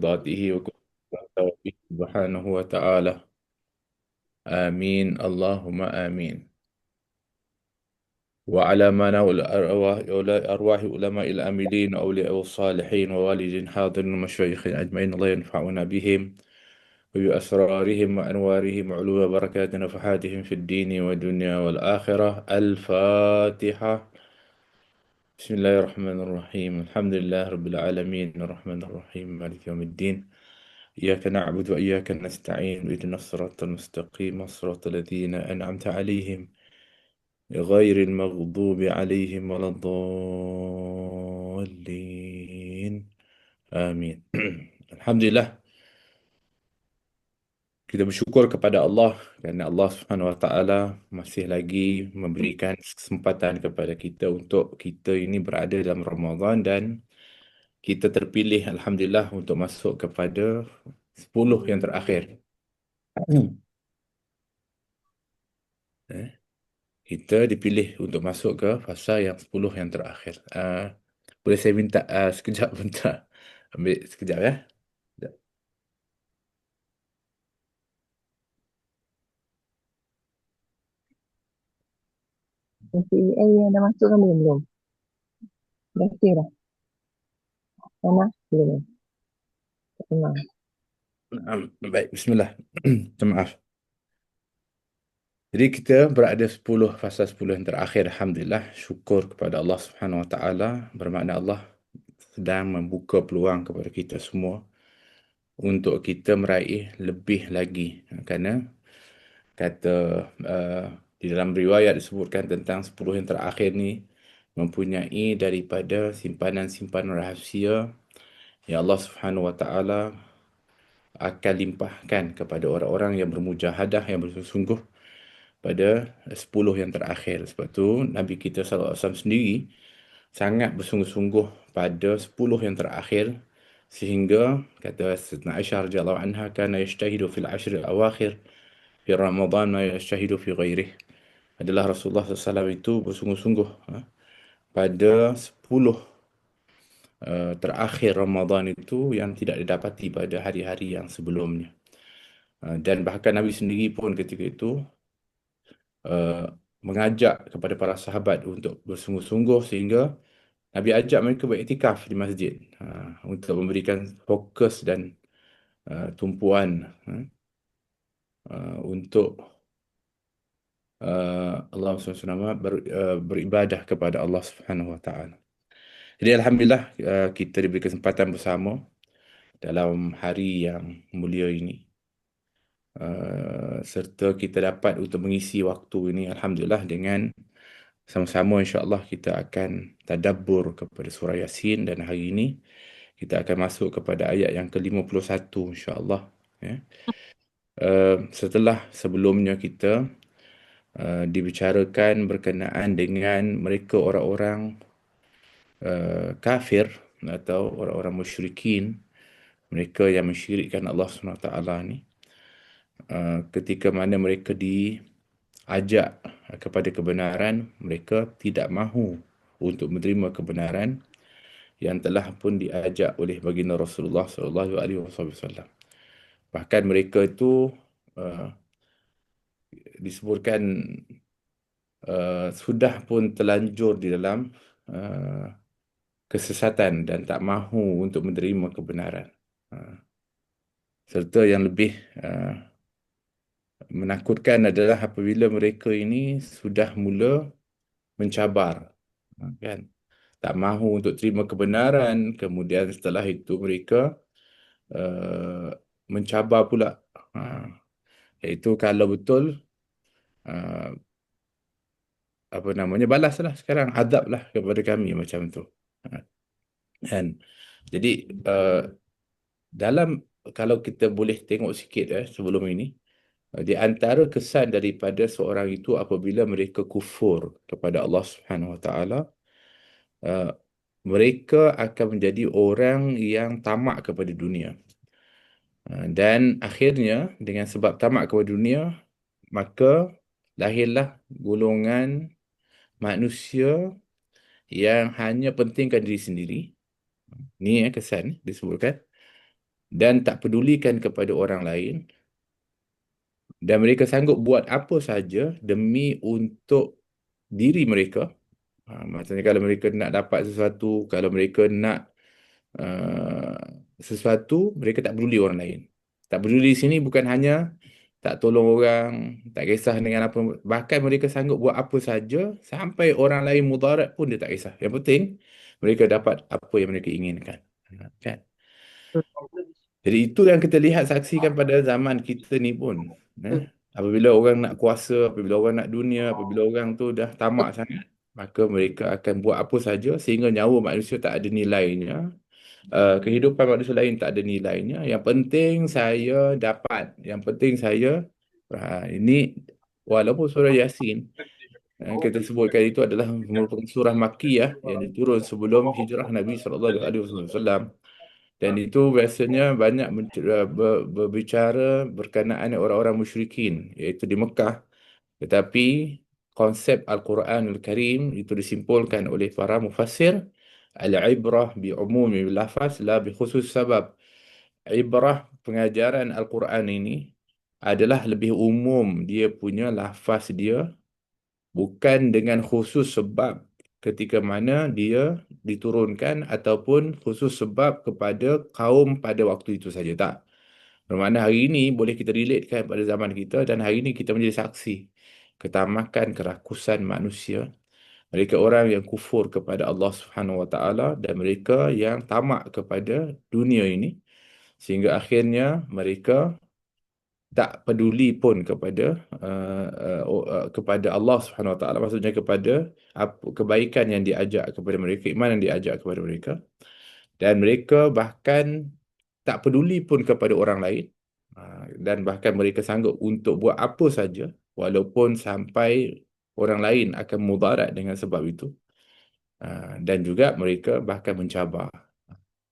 مرضاته وكفر سبحانه وتعالى. آمين اللهم آمين. وعلى ما نول أرواح علماء العاملين وأولياء الصالحين ووالدين حاضرين ومشايخ أجمعين، الله ينفعنا بهم وبأسرارهم وأنوارهم وعلو بركات نفحاتهم في الدين والدنيا والآخرة. الفاتحة. بسم الله الرحمن الرحيم. الحمد لله رب العالمين الرحمن الرحيم مالك يوم الدين. إياك نعبد وإياك نستعين، اهدنا الصراط المستقيم صراط الذين أنعمت عليهم غير المغضوب عليهم ولا الضالين. آمين. Alhamdulillah, kita bersyukur kepada Allah kerana Allah Subhanahu Wa Taala masih lagi memberikan kesempatan kepada kita untuk kita ini berada dalam Ramadan, dan kita terpilih Alhamdulillah untuk masuk kepada 10 yang terakhir. Eh, Kita dipilih untuk masuk ke fasa yang 10 yang terakhir. Boleh saya minta sekejap bentar. Ambil sekejap ya. Sekejap. NCEA yang dah masuk kan belum? Dah okey dah? Mana? Belum. Tak kenal. Baik, bismillah. Minta maaf. Jadi kita berada 10 fasa 10 yang terakhir. Alhamdulillah, syukur kepada Allah Subhanahu Wa Taala, bermakna Allah sedang membuka peluang kepada kita semua untuk kita meraih lebih lagi. Kerana kata di dalam riwayat disebutkan tentang 10 yang terakhir ni mempunyai daripada simpanan-simpanan rahasia yang Allah Subhanahu Wa Taala akan limpahkan kepada orang-orang yang bermujahadah, yang bersungguh-sungguh pada 10 yang terakhir. Sebab tu Nabi kita SAW sendiri sangat bersungguh-sungguh pada 10 yang terakhir, sehingga kata Sayyidina Aisyah radhiyallahu anha, kana yajtahidu fil ashr al-awakhir fi Ramadan ma yajtahidu fi ghairihi. Adalah Rasulullah SAW itu bersungguh-sungguh pada 10 terakhir Ramadan itu yang tidak didapati pada hari-hari yang sebelumnya. Dan bahkan Nabi sendiri pun ketika itu uh, mengajak kepada para sahabat untuk bersungguh-sungguh, sehingga Nabi ajak mereka beriktikaf di masjid untuk memberikan fokus dan tumpuan untuk Allah SWT beribadah kepada Allah Subhanahu Wa Taala. Jadi Alhamdulillah, kita diberi kesempatan bersama dalam hari yang mulia ini. Serta kita dapat untuk mengisi waktu ini Alhamdulillah dengan sama-sama, insya-Allah kita akan tadabbur kepada surah Yasin, dan hari ini kita akan masuk kepada ayat yang ke-51 insya-Allah, ya. Setelah sebelumnya kita dibicarakan berkenaan dengan mereka orang-orang kafir atau orang-orang musyrikin, mereka yang mensyirikkan Allah SWT ni, ketika mana mereka diajak kepada kebenaran, mereka tidak mahu untuk menerima kebenaran yang telah pun diajak oleh baginda Rasulullah SAW. Bahkan mereka itu uh, disebutkan sudah pun terlanjur di dalam uh, kesesatan dan tak mahu untuk menerima kebenaran. Uh, Serta yang lebih menakutkan adalah apabila mereka ini sudah mula mencabar, kan? Tak mahu untuk terima kebenaran, kemudian setelah itu mereka uh, mencabar pula. Uh, Iaitu kalau betul uh, apa namanya, balaslah sekarang, azablah kepada kami, macam tu. Uh, Kan? Jadi dalam, kalau kita boleh tengok sikit sebelum ini, di antara kesan daripada seorang itu apabila mereka kufur kepada Allah Subhanahu Wa Taala, uh, mereka akan menjadi orang yang tamak kepada dunia. Dan akhirnya dengan sebab tamak kepada dunia, maka lahirlah golongan manusia yang hanya pentingkan diri sendiri. Ni kesan disebutkan. dan tak pedulikan kepada orang lain, dan mereka sanggup buat apa saja demi untuk diri mereka. Maksudnya kalau mereka nak dapat sesuatu, kalau mereka nak uh, sesuatu, mereka tak peduli orang lain. Tak peduli di sini bukan hanya tak tolong orang, tak kisah dengan apa, bahkan mereka sanggup buat apa saja sampai orang lain mudarat pun dia tak kisah. Yang penting mereka dapat apa yang mereka inginkan. Kan? Jadi itu yang kita lihat saksikan pada zaman kita ni pun. Eh? Apabila orang nak kuasa, apabila orang nak dunia, apabila orang tu dah tamak sangat, maka mereka akan buat apa saja sehingga nyawa manusia tak ada nilainya. Kehidupan manusia lain tak ada nilainya. Yang penting saya dapat. Yang penting saya, ini walaupun surah Yasin, kita sebutkan itu adalah merupakan surah Makkiyah yang diturun sebelum hijrah Nabi SAW. Dan itu biasanya banyak berbicara berkenaan orang-orang musyrikin, iaitu di Mekah. Tetapi konsep Al-Quranul Karim itu disimpulkan oleh para mufassir, al-ibrah bi umumi lafaz la bi khusus sabab. Ibrah pengajaran Al-Quran ini adalah lebih umum dia punya lafaz dia, bukan dengan khusus sebab ketika mana dia diturunkan ataupun khusus sebab kepada kaum pada waktu itu saja. Tak. Bermakna hari ini boleh kita relatekan pada zaman kita, dan hari ini kita menjadi saksi ketamakan, kerakusan manusia. Mereka orang yang kufur kepada Allah Subhanahu Wa Taala, dan mereka yang tamak kepada dunia ini, sehingga akhirnya mereka tak peduli pun kepada kepada Allah Subhanahu Wa Taala, maksudnya kepada kebaikan yang diajak kepada mereka, iman yang diajak kepada mereka, dan mereka bahkan tak peduli pun kepada orang lain. Dan bahkan mereka sanggup untuk buat apa saja walaupun sampai orang lain akan mudarat dengan sebab itu. Dan juga mereka bahkan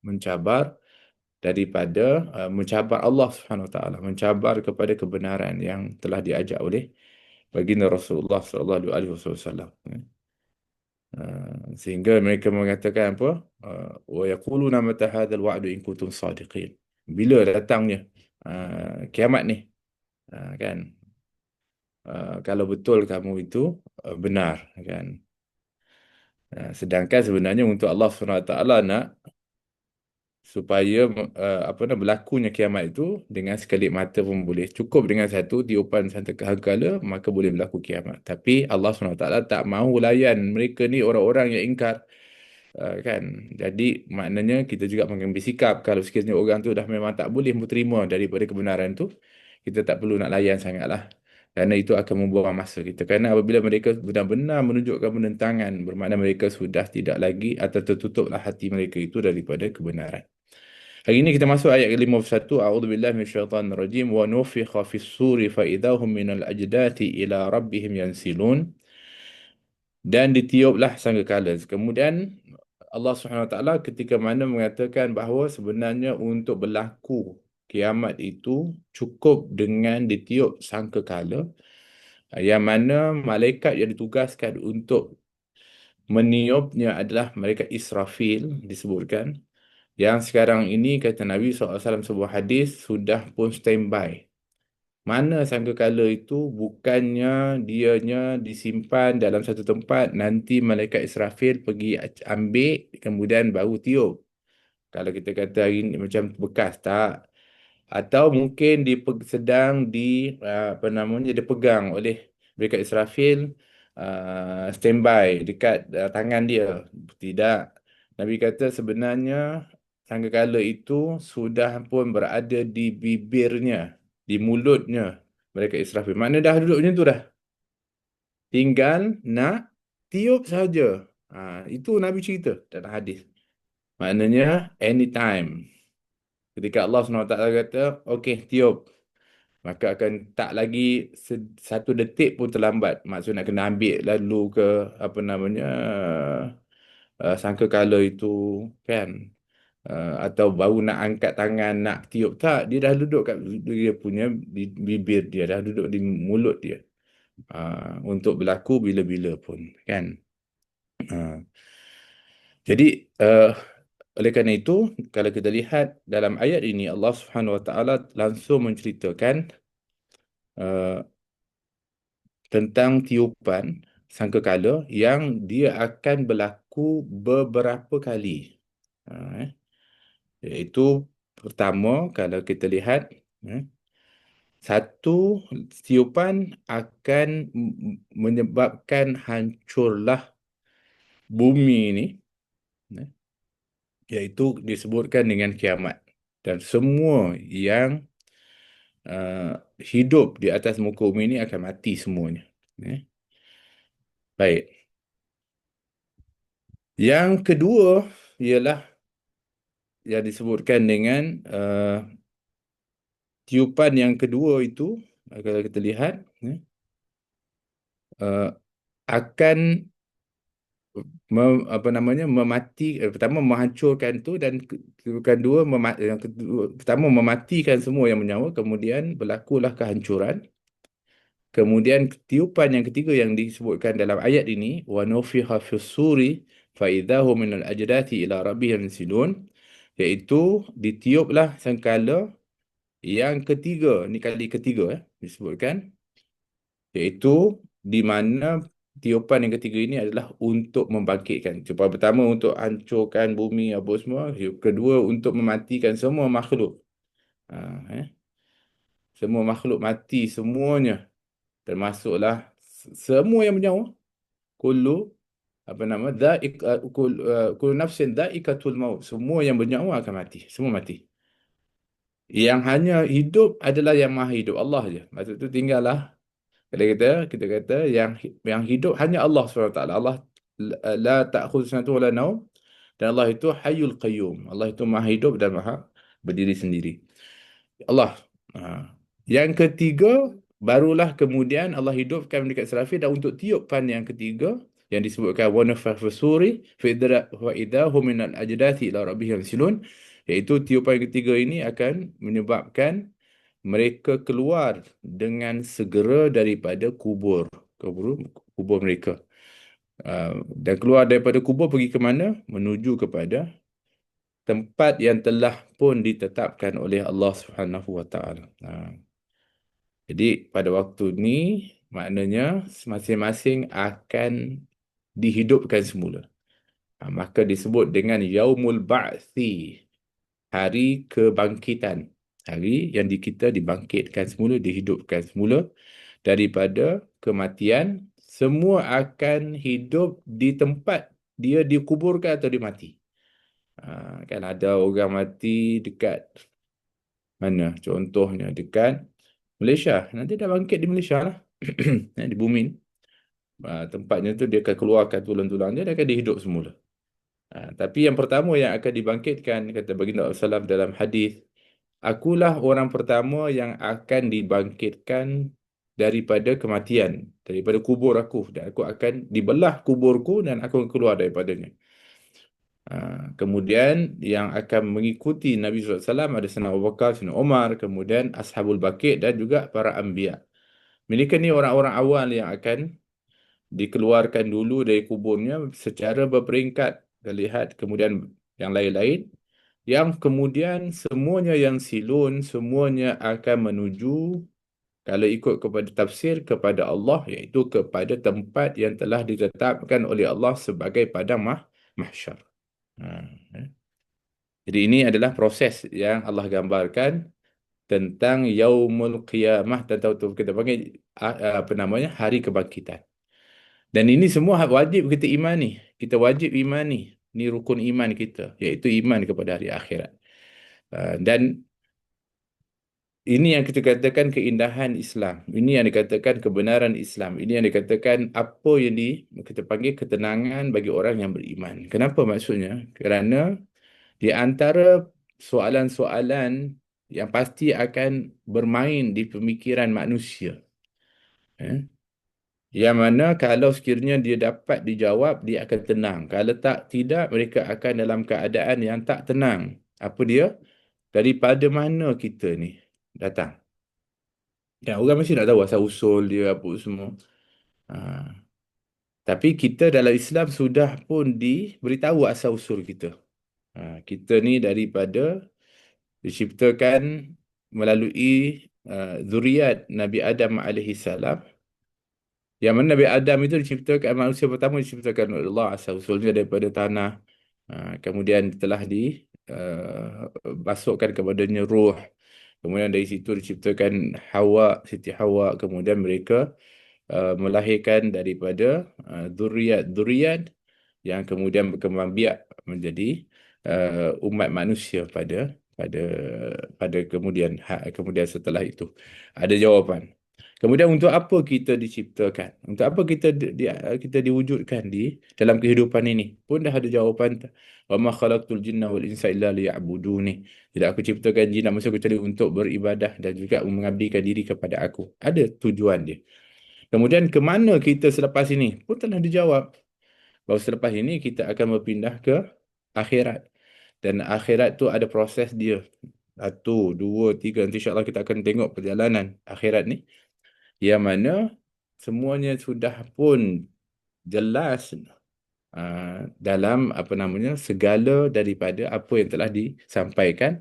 mencabar daripada mencabar Allah Subhanahu Wa Taala, mencabar kepada kebenaran yang telah diajak oleh baginda Rasulullah sallallahu alaihi wasallam. Sehingga mereka mengatakan apa? Wa yaquluna mata hadzal wa'du in kuntum sadiqin. Bila datangnya kiamat ni? Kan? Kalau betul kamu itu benar, kan? Sedangkan sebenarnya untuk Allah Subhanahu Wa Taala nak supaya apa nak berlakunya kiamat itu dengan sekelip mata pun boleh. Cukup dengan satu tiupan sangkakala maka boleh berlaku kiamat. Tapi Allah SWT tak mahu layan mereka ni orang-orang yang ingkar. Kan? Jadi maknanya kita juga mengambil sikap kalau sekiranya orang tu dah memang tak boleh terima daripada kebenaran tu, kita tak perlu nak layan sangatlah. Kerana itu akan membuang masa kita. Kerana apabila mereka benar-benar menunjukkan penentangan, bermakna mereka sudah tidak lagi atau tertutuplah hati mereka itu daripada kebenaran. Hari ini kita masuk ayat ke-51. A'udzubillahi minasyaitanirrajim. Wa nufikha fis suri fa idahum minal ajdati ila rabbihim yansilun. Dan ditiuplah sangkakala. Kemudian Allah Subhanahu Wa Taala ketika mana mengatakan bahawa sebenarnya untuk berlaku kiamat itu cukup dengan ditiup sangkakala, yang mana malaikat yang ditugaskan untuk meniupnya adalah malaikat Israfil disebutkan, yang sekarang ini kata Nabi SAW sebuah hadis sudah pun standby. Mana sangkakala itu bukannya dianya disimpan dalam satu tempat, nanti malaikat Israfil pergi ambil kemudian baru tiup. Kalau kita kata hari ini macam bekas, tak. Atau mungkin sedang apa namanya dipegang oleh malaikat Israfil, standby dekat tangan dia. Tidak. Nabi kata sebenarnya sangkakala itu sudah pun berada di bibirnya, di mulutnya mereka Israfil. Mana dah duduk macam tu dah. Tinggal nak tiup saja. Itu Nabi cerita dalam hadis. Maknanya anytime. Ketika Allah SWT kata, okey tiup. Maka akan tak lagi satu detik pun terlambat. Maksud nak kena ambil lalu ke apa namanya sangkakala itu, kan? Atau baru nak angkat tangan nak tiup, tak, dia dah duduk kat dia punya bibir dia, dah duduk di mulut dia, untuk berlaku bila-bila pun, kan. uh, jadi Oleh kerana itu, kalau kita lihat dalam ayat ini, Allah Subhanahu Wa Taala langsung menceritakan uh, tentang tiupan sangkakala yang dia akan berlaku beberapa kali. Ha, eh. Iaitu pertama, kalau kita lihat, eh, satu tiupan akan menyebabkan hancurlah bumi ini, eh, iaitu disebutkan dengan kiamat. Dan semua yang hidup di atas muka bumi ini akan mati semuanya. Eh. Baik. Yang kedua ialah yang disebutkan dengan tiupan yang kedua itu, kalau kita lihat, uh, akan apa namanya, pertama menghancurkan tu, dan tiupan dua yang kedua, pertama mematikan semua yang bernyawa, kemudian berlakulah kehancuran. Kemudian tiupan yang ketiga yang disebutkan dalam ayat ini, wa nufiha fis suri fa idzahu minal ajdathi ila rabbihim yansilun, iaitu ditiuplah sangkala yang ketiga, ni kali ketiga disebutkan, iaitu di mana tiupan yang ketiga ini adalah untuk membangkitkan. Tiupan pertama untuk hancurkan bumi apa semua, yang kedua untuk mematikan semua makhluk. Ha, eh? Semua makhluk mati semuanya, termasuklah semua yang bernyawa. Kullu, apa nama, kullu nafsin dha'iqatul maut. Semua yang bernyawa akan mati, semua mati. Yang hanya hidup adalah yang maha hidup, Allah je. Maksud tu tinggallah, kalau kita kata yang hidup hanya Allah SWT. Allah la ta'khudh sanatun wa la naum, dan Allah itu Hayyul Qayyum. Allah itu maha hidup dan maha berdiri sendiri. Allah. Ha. Yang ketiga, barulah kemudian Allah hidupkan malaikat Israfil, dan untuk tiupan yang ketiga yang disebutkan wa nafikha fis-suri fa idahum minal ajdathi ila rabbihim yansilun, iaitu tiupan yang ketiga ini akan menyebabkan mereka keluar dengan segera daripada kubur mereka. Dan keluar daripada kubur pergi ke mana? Menuju kepada tempat yang telah pun ditetapkan oleh Allah Subhanahu Wa Taala. Jadi pada waktu ni maknanya masing-masing akan dihidupkan semula. Maka disebut dengan Yaumul Ba'thi, hari kebangkitan. Hari yang kita dibangkitkan semula, dihidupkan semula daripada kematian. Semua akan hidup di tempat dia dikuburkan atau dimati. Kan ada orang mati dekat mana? Contohnya dekat Malaysia. Nanti dah bangkit di Malaysia lah. Di bumi ni. Tempatnya tu dia akan keluarkan tulang-tulang dia, dia akan dihidup semula. Tapi yang pertama yang akan dibangkitkan, kata baginda SAW dalam hadis, akulah orang pertama yang akan dibangkitkan daripada kematian, daripada kubur aku, dan aku akan dibelah kuburku dan aku akan keluar daripadanya. Kemudian yang akan mengikuti Nabi SAW ada Sayyidina Abu Bakar, Sayyidina Umar, kemudian Ashabul Baqi' dan juga para Anbiya. Mereka ni orang-orang awal yang akan dikeluarkan dulu dari kuburnya secara berperingkat. Kita lihat kemudian yang lain-lain, yang kemudian semuanya yang silun, semuanya akan menuju, kalau ikut kepada tafsir, kepada Allah, iaitu kepada tempat yang telah ditetapkan oleh Allah sebagai padang mahsyar. Ha, eh. Jadi ini adalah proses yang Allah gambarkan tentang Yaumul Qiyamah, tentang kita panggil apa namanya, hari kebangkitan. Dan ini semua wajib kita imani. Kita wajib imani. Ini rukun iman kita, iaitu iman kepada hari akhirat. Dan ini yang kita katakan keindahan Islam. Ini yang dikatakan kebenaran Islam. Ini yang dikatakan apa yang kita panggil ketenangan bagi orang yang beriman. Kenapa maksudnya? Kerana di antara soalan-soalan yang pasti akan bermain di pemikiran manusia, eh, yang mana kalau sekiranya dia dapat dijawab, dia akan tenang. Kalau tidak, mereka akan dalam keadaan yang tak tenang. Apa dia? Daripada mana kita ni datang? Ya, orang mesti nak tahu asal usul dia apa semua. Ha. Tapi kita dalam Islam sudah pun diberitahu asal usul kita. Kita ni daripada diciptakan melalui zuriat Nabi Adam alaihi salam. Yang mana Nabi Adam itu diciptakan, manusia pertama diciptakan oleh Allah asal-usulnya daripada tanah. Kemudian telah masukkan kepadanya ruh. Kemudian dari situ diciptakan Hawa, Siti Hawa. Kemudian mereka melahirkan daripada zuriat-zuriat yang kemudian berkembang biak menjadi umat manusia pada pada kemudian setelah itu. Ada jawapan. Kemudian untuk apa kita diciptakan? Untuk apa kita diwujudkan di dalam kehidupan ini? Pun dah ada jawapan. Wa ma khalaqtul jinna wal insa illa liya'buduni. Tidak aku ciptakan jin dan manusia kecuali untuk beribadah dan juga mengabdikan diri kepada aku. Ada tujuan dia. Kemudian ke mana kita selepas ini? Pun telah dijawab. Bahawa selepas ini kita akan berpindah ke akhirat. Dan akhirat tu ada proses dia. Satu, dua, tiga. Nanti insyaAllah kita akan tengok perjalanan akhirat ni. Yang mana semuanya sudah pun jelas dalam apa namanya segala daripada apa yang telah disampaikan.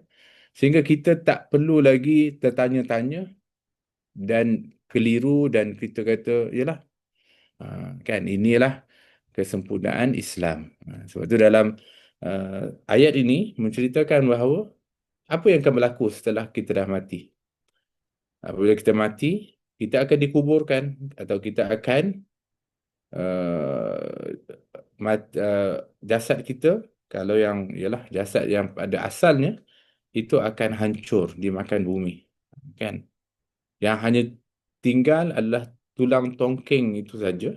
Sehingga kita tak perlu lagi tertanya-tanya dan keliru dan kita kata, yalah, kan inilah kesempurnaan Islam. Sebab itu dalam ayat ini menceritakan bahawa apa yang akan berlaku setelah kita dah mati. Apabila kita mati, kita akan dikuburkan atau kita akan uh, jasad kita, kalau yang ialah jasad yang pada asalnya itu akan hancur dimakan bumi, kan? Yang hanya tinggal adalah tulang tongking itu saja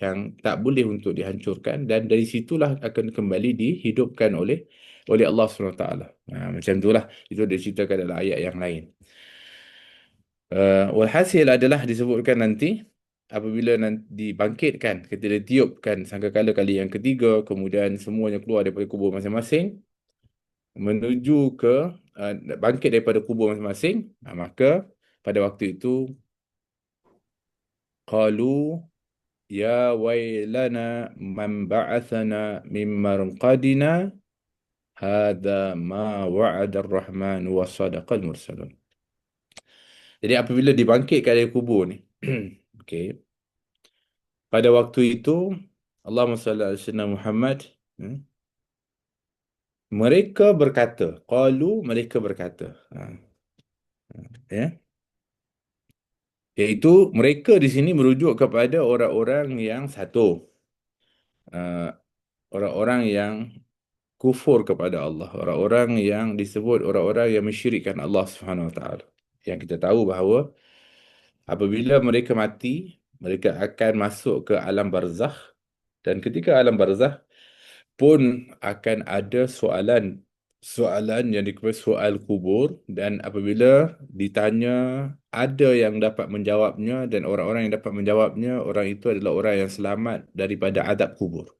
yang tak boleh untuk dihancurkan, dan dari situlah akan kembali dihidupkan oleh Allah SWT. Macam itulah itu diceritakan dalam ayat yang lain. Walhasil adalah disebutkan nanti apabila nanti dibangkitkan, kita ditiupkan sangkakala kali yang ketiga, kemudian semuanya keluar daripada kubur masing-masing menuju ke bangkit daripada kubur masing-masing, maka pada waktu itu qalu ya wailana man ba'athana min marqadina hadha ma wa'ada ar-rahman wa sadaqal mursalun. Jadi apabila dibangkitkan dari kubur ni, okey, pada waktu itu Allahumma salli ala sayyidina Muhammad, mereka berkata, qalu, mereka berkata, ya, iaitu mereka di sini merujuk kepada orang-orang yang satu, uh, orang-orang yang kufur kepada Allah, orang-orang yang disebut orang-orang yang mensyirikkan Allah Subhanahu Wa Taala. Yang kita tahu bahawa apabila mereka mati, mereka akan masuk ke alam barzakh, dan ketika alam barzakh pun akan ada soalan yang dikenal soal kubur, dan apabila ditanya ada yang dapat menjawabnya, dan orang-orang yang dapat menjawabnya, orang itu adalah orang yang selamat daripada azab kubur,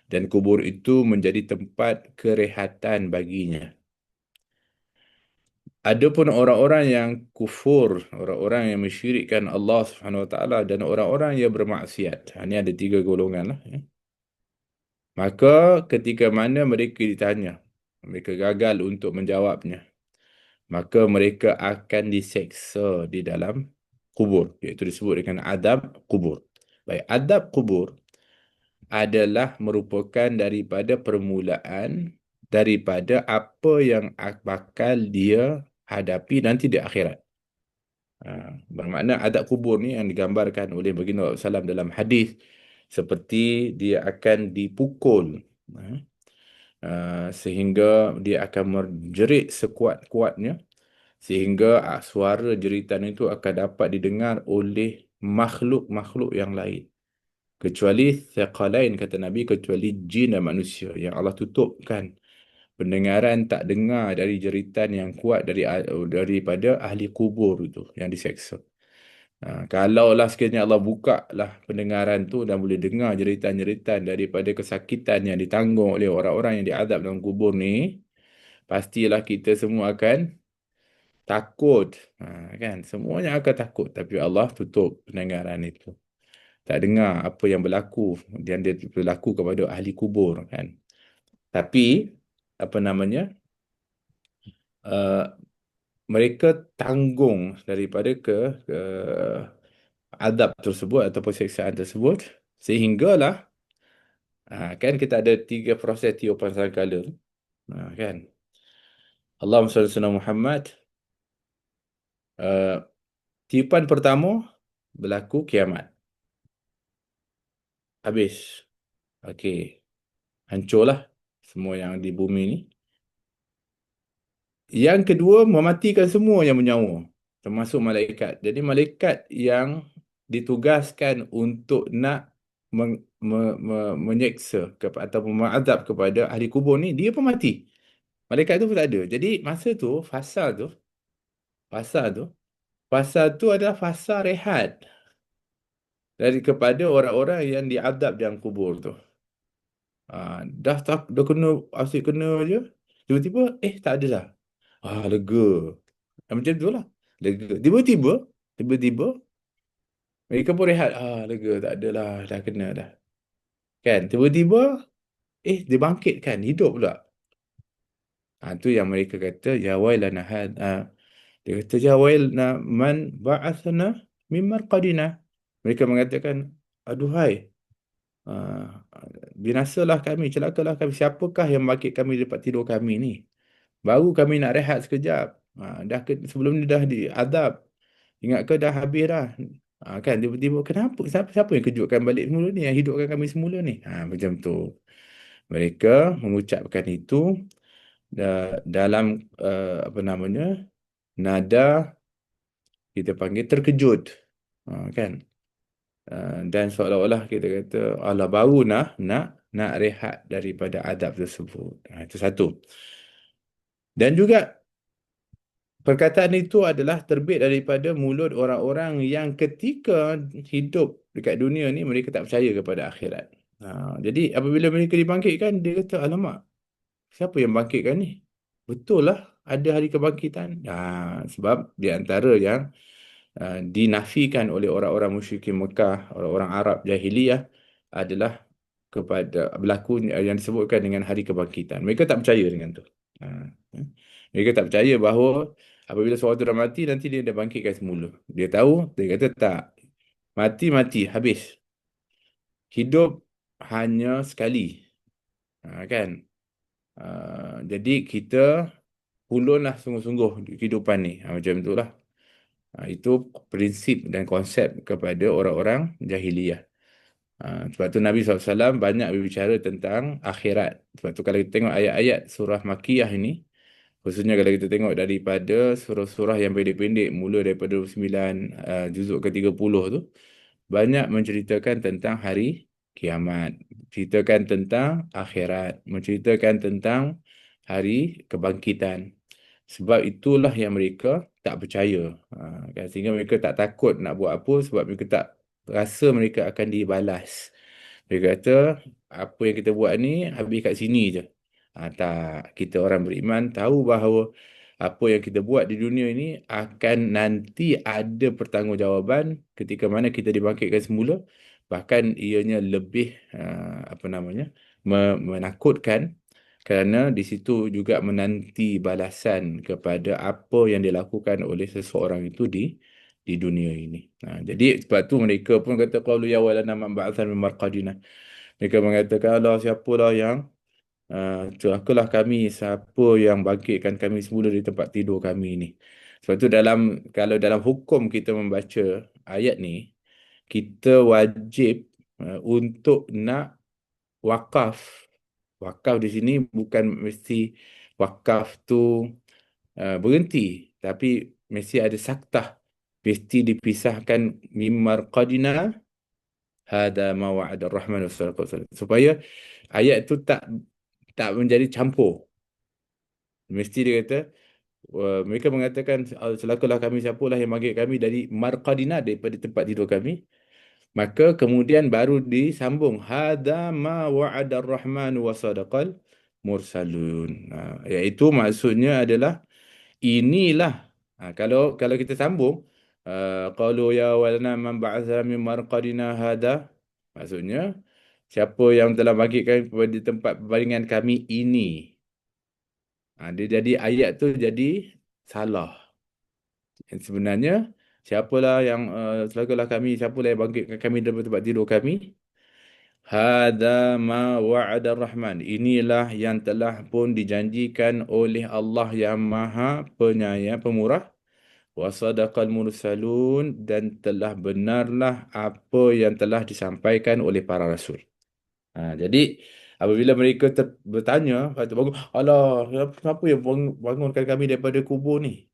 dan kubur itu menjadi tempat kerehatan baginya. Adapun orang-orang yang kufur, orang-orang yang mensyirikkan Allah Subhanahu Wa Taala, dan orang-orang yang bermaksiat. Ini ada tiga golongan lah. Maka ketika mana mereka ditanya, mereka gagal untuk menjawabnya, maka mereka akan diseksa di dalam kubur, iaitu disebut dengan adab kubur. Baik, adab kubur adalah merupakan daripada permulaan daripada apa yang bakal dia hadapi nanti di akhirat. Bermakna adab kubur ni yang digambarkan oleh baginda SAW dalam hadis seperti dia akan dipukul, sehingga dia akan menjerit sekuat-kuatnya, sehingga suara jeritan itu akan dapat didengar oleh makhluk-makhluk yang lain, kecuali thaqalain, kata Nabi, kecuali jin dan manusia yang Allah tutupkan pendengaran, tak dengar dari jeritan yang kuat daripada ahli kubur itu yang diseksa. Kalaulah sekiranya Allah buka lah pendengaran tu dan boleh dengar jeritan-jeritan daripada kesakitan yang ditanggung oleh orang-orang yang diazab dalam kubur ni, pastilah kita semua akan takut. Kan? Semuanya akan takut. Tapi Allah tutup pendengaran itu. Tak dengar apa yang berlaku dan dia berlaku kepada ahli kubur, kan. Tapi apa namanya, uh, mereka tanggung daripada ke adab tersebut ataupun siksaan tersebut, sehinggalah kan kita ada tiga proses tiupan sangkala tu. Kan, Allahumma salli ala Muhammad. uh, Tiupan pertama berlaku kiamat, habis, okey, hancurlah semua yang di bumi ni. Yang kedua, mematikan semua yang bernyawa, termasuk malaikat. Jadi malaikat yang ditugaskan untuk nak menyeksa ataupun mengadab kepada ahli kubur ni, dia pun mati. Malaikat tu pun tak ada. Jadi masa tu, fasa tu, fasa tu adalah fasa rehat dari kepada orang-orang yang diadab dalam kubur tu. Dah tak, dah kena, asyik kena je. Tiba-tiba, tak adalah. Lega. Macam tu lah. Lega. Tiba-tiba, mereka pun rehat. Lega. Tak adalah. Dah kena dah. Kan? Tiba-tiba, dia bangkit kan. Hidup pula. Tu yang mereka kata, ya wailana had. Dia kata, ya wailana man ba'athana min marqadina. Mereka mengatakan, aduhai, binasalah kami, celakalah kami. Siapakah yang bangkit kami di tempat tidur kami ni? Baru kami nak rehat sekejap. Sebelum ni dah diadab. Ingat ke dah habis dah. Kan tiba-tiba kenapa? Siapa yang kejutkan balik semula ni? Yang hidupkan kami semula ni? Macam tu. Mereka mengucapkan itu dalam apa namanya? Nada kita panggil terkejut. Kan? Dan seolah-olah kita kata Allah baru nak rehat daripada adab tersebut. Itu satu. Dan juga perkataan itu adalah terbit daripada mulut orang-orang yang ketika hidup dekat dunia ni mereka tak percaya kepada akhirat. Jadi apabila mereka dibangkitkan, dia kata, alamak, siapa yang bangkitkan ni? Betul lah ada hari kebangkitan. Sebab di antara yang dinafikan oleh orang-orang musyrikin Mekah, orang-orang Arab jahiliyah adalah kepada berlaku yang disebutkan dengan hari kebangkitan. Mereka tak percaya dengan tu. Mereka tak percaya bahawa apabila seorang tu dah mati, nanti dia dah bangkitkan semula. Dia tahu, dia kata tak. Mati, habis. Hidup hanya sekali. Kan? Jadi kita hulurlah sungguh-sungguh di kehidupan ni. Macam itulah. Itu prinsip dan konsep kepada orang-orang jahiliyah. Sebab tu Nabi SAW banyak berbicara tentang akhirat. Sebab tu kalau kita tengok ayat-ayat surah Makiyah ini, khususnya kalau kita tengok daripada surah-surah yang pendek-pendek, mula daripada 9 juzuk ke-30 tu, banyak menceritakan tentang hari kiamat, ceritakan tentang akhirat, menceritakan tentang hari kebangkitan. Sebab itulah yang mereka tak percaya. Kan? Sehingga mereka tak takut nak buat apa sebab mereka tak rasa mereka akan dibalas. Mereka kata, apa yang kita buat ni habis kat sini je. Tak, kita orang beriman tahu bahawa apa yang kita buat di dunia ini akan nanti ada pertanggungjawaban ketika mana kita dibangkitkan semula. Bahkan ianya lebih apa namanya, menakutkan kerana di situ juga menanti balasan kepada apa yang dilakukan oleh seseorang itu di dunia ini. Jadi sebab tu mereka pun kata qalu ya walana man ba'athan min marqadina. Mereka mengatakan Allah, siapalah yang celakalah kami, siapa yang bangkitkan kami semula di tempat tidur kami ini. Sebab tu kalau dalam hukum kita membaca ayat ni, kita wajib untuk nak wakaf. Wakaf di sini bukan mesti wakaf tu berhenti, tapi mesti ada saktah. Mesti dipisahkan mimar qadina hada ma wa'ada ar-rahman wa sadaqa al-mursalin. Supaya ayat tu tak menjadi campur. Mesti dia kata, mereka mengatakan, celakalah kami, siapalah yang bangkit kami dari marqadina, daripada tempat tidur kami. Maka kemudian baru disambung, hada ma wa'ada ar-rahman wa sadaqal mursalun. Iaitu maksudnya adalah inilah. Kalau kita sambung, qalu ya walana man ba'atha min marqadina hada, maksudnya siapa yang telah bangkitkan di tempat berbaringan kami ini. Dia jadi ayat tu jadi salah. Dan sebenarnya siapalah yang selagalah kami, siapalah yang bangkitkan kami daripada tempat tidur kami? Hada ma wa'ada rahman. Inilah yang telah pun dijanjikan oleh Allah yang Maha Penyayang, Pemurah. Wa sadaqal mursalun, dan telah benarlah apa yang telah disampaikan oleh para rasul. Jadi apabila mereka bertanya, kata bangun, alah, kenapa yang bangunkan kami daripada kubur ni?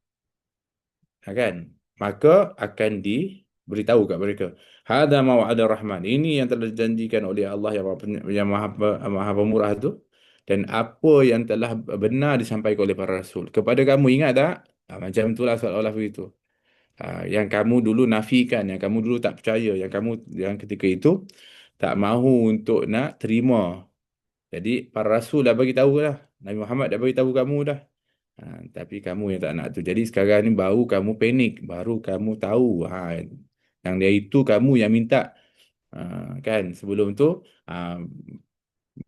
Kan? Maka akan diberitahu kat mereka. Hada ma wa'ada rahman. Ini yang telah dijanjikan oleh Allah yang maha pemurah tu. Dan apa yang telah benar disampaikan oleh para rasul. Kepada kamu, ingat tak? Macam itulah seolah-olah begitu. Yang kamu dulu nafikan, yang kamu dulu tak percaya, yang ketika itu tak mahu untuk nak terima. Jadi para rasul dah bagi tahu dah. Nabi Muhammad dah bagi tahu kamu dah. Ha, tapi kamu yang tak nak tu. Jadi sekarang ni baru kamu panik, baru kamu tahu. Yang dia itu kamu yang minta. Kan sebelum tu ha,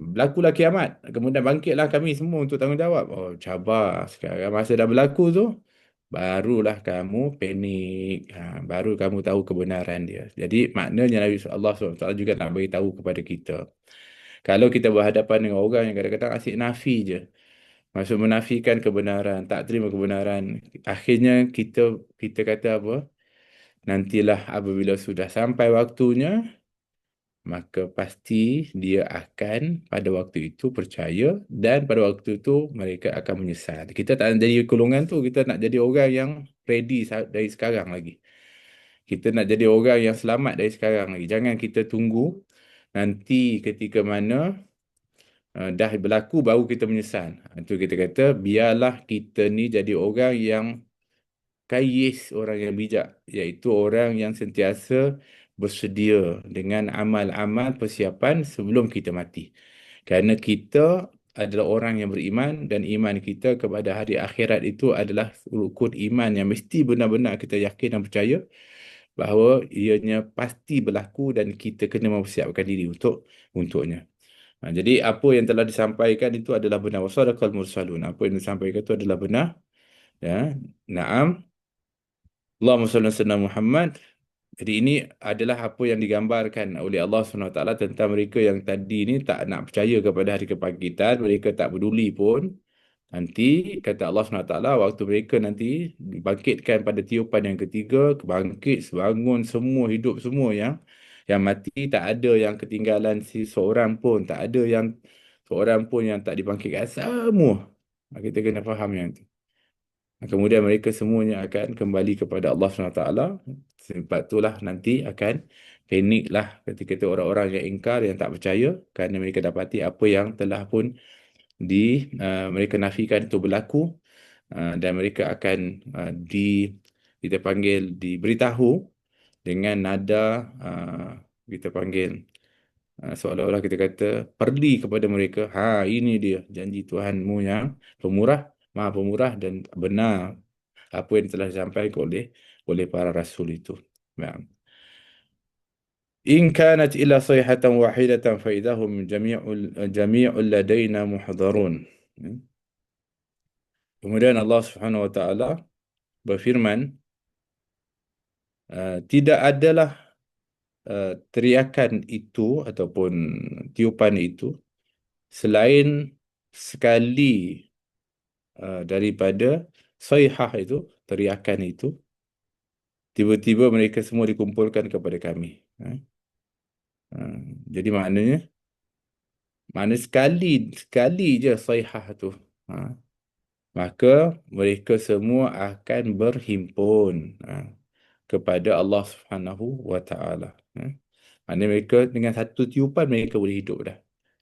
berlakulah kiamat. Kemudian bangkitlah kami semua untuk tanggungjawab. Oh, cabar. Sekarang masa dah berlaku tu, barulah kamu panik. Baru kamu tahu kebenaran dia. Jadi maknanya Nabi Allah SWT juga nak beritahu kepada kita. Kalau kita berhadapan dengan orang yang kadang-kadang asyik nafi je. Maksud menafikan kebenaran, tak terima kebenaran. Akhirnya kita kata apa? Nantilah apabila sudah sampai waktunya, maka pasti dia akan pada waktu itu percaya, dan pada waktu itu mereka akan menyesal. Kita tak nak jadi golongan tu, kita nak jadi orang yang ready dari sekarang lagi. Kita nak jadi orang yang selamat dari sekarang lagi. Jangan kita tunggu nanti ketika mana dah berlaku baru kita menyesal. Itu kita kata biarlah kita ni jadi orang yang kayis, orang yang bijak, iaitu orang yang sentiasa bersedia dengan amal-amal persiapan sebelum kita mati. Kerana kita adalah orang yang beriman, dan iman kita kepada hari akhirat itu adalah rukun iman yang mesti benar-benar kita yakin dan percaya bahawa ianya pasti berlaku, dan kita kena mempersiapkan diri untuknya. Jadi apa yang telah disampaikan itu adalah benar. Wasadaqal mursalun. Apa yang disampaikan itu adalah benar. Ya, Naam. Allahumma salli ala sayyidina Muhammad. Jadi ini adalah apa yang digambarkan oleh Allah SWT tentang mereka yang tadi ni tak nak percaya kepada hari kebangkitan. Mereka tak peduli pun. Nanti kata Allah SWT, waktu mereka nanti dibangkitkan pada tiupan yang ketiga, bangkit, bangun semua, hidup semua yang mati, tak ada yang ketinggalan seorang pun, tak ada yang seorang pun yang tak dibangkitkan, semua. Kita kena faham yang itu. Kemudian mereka semuanya akan kembali kepada Allah SWT. Sebab itulah nanti akan paniklah ketika itu orang-orang yang ingkar, yang tak percaya, kerana mereka dapati apa yang telah pun mereka nafikan itu berlaku. Dan mereka akan kita panggil, diberitahu dengan nada kita panggil seolah-olah kita kata perli kepada mereka. Ini dia janji Tuhanmu yang pemurah, maha pemurah, dan benar apa yang telah disampaikan oleh para rasul itu. Nah. In kanat illa sayhatan wahidatan fa idahum jami'ul ladaina muhdarun. Kemudian Allah Subhanahu wa taala berfirman, tidak adalah teriakan itu ataupun tiupan itu selain sekali daripada sayhah itu, teriakan itu, tiba-tiba mereka semua dikumpulkan kepada kami. Jadi makna sekali sekali je sayhah tu, maka mereka semua akan berhimpun kepada Allah Subhanahu wa taala. Maknanya mereka dengan satu tiupan mereka boleh hidup dah.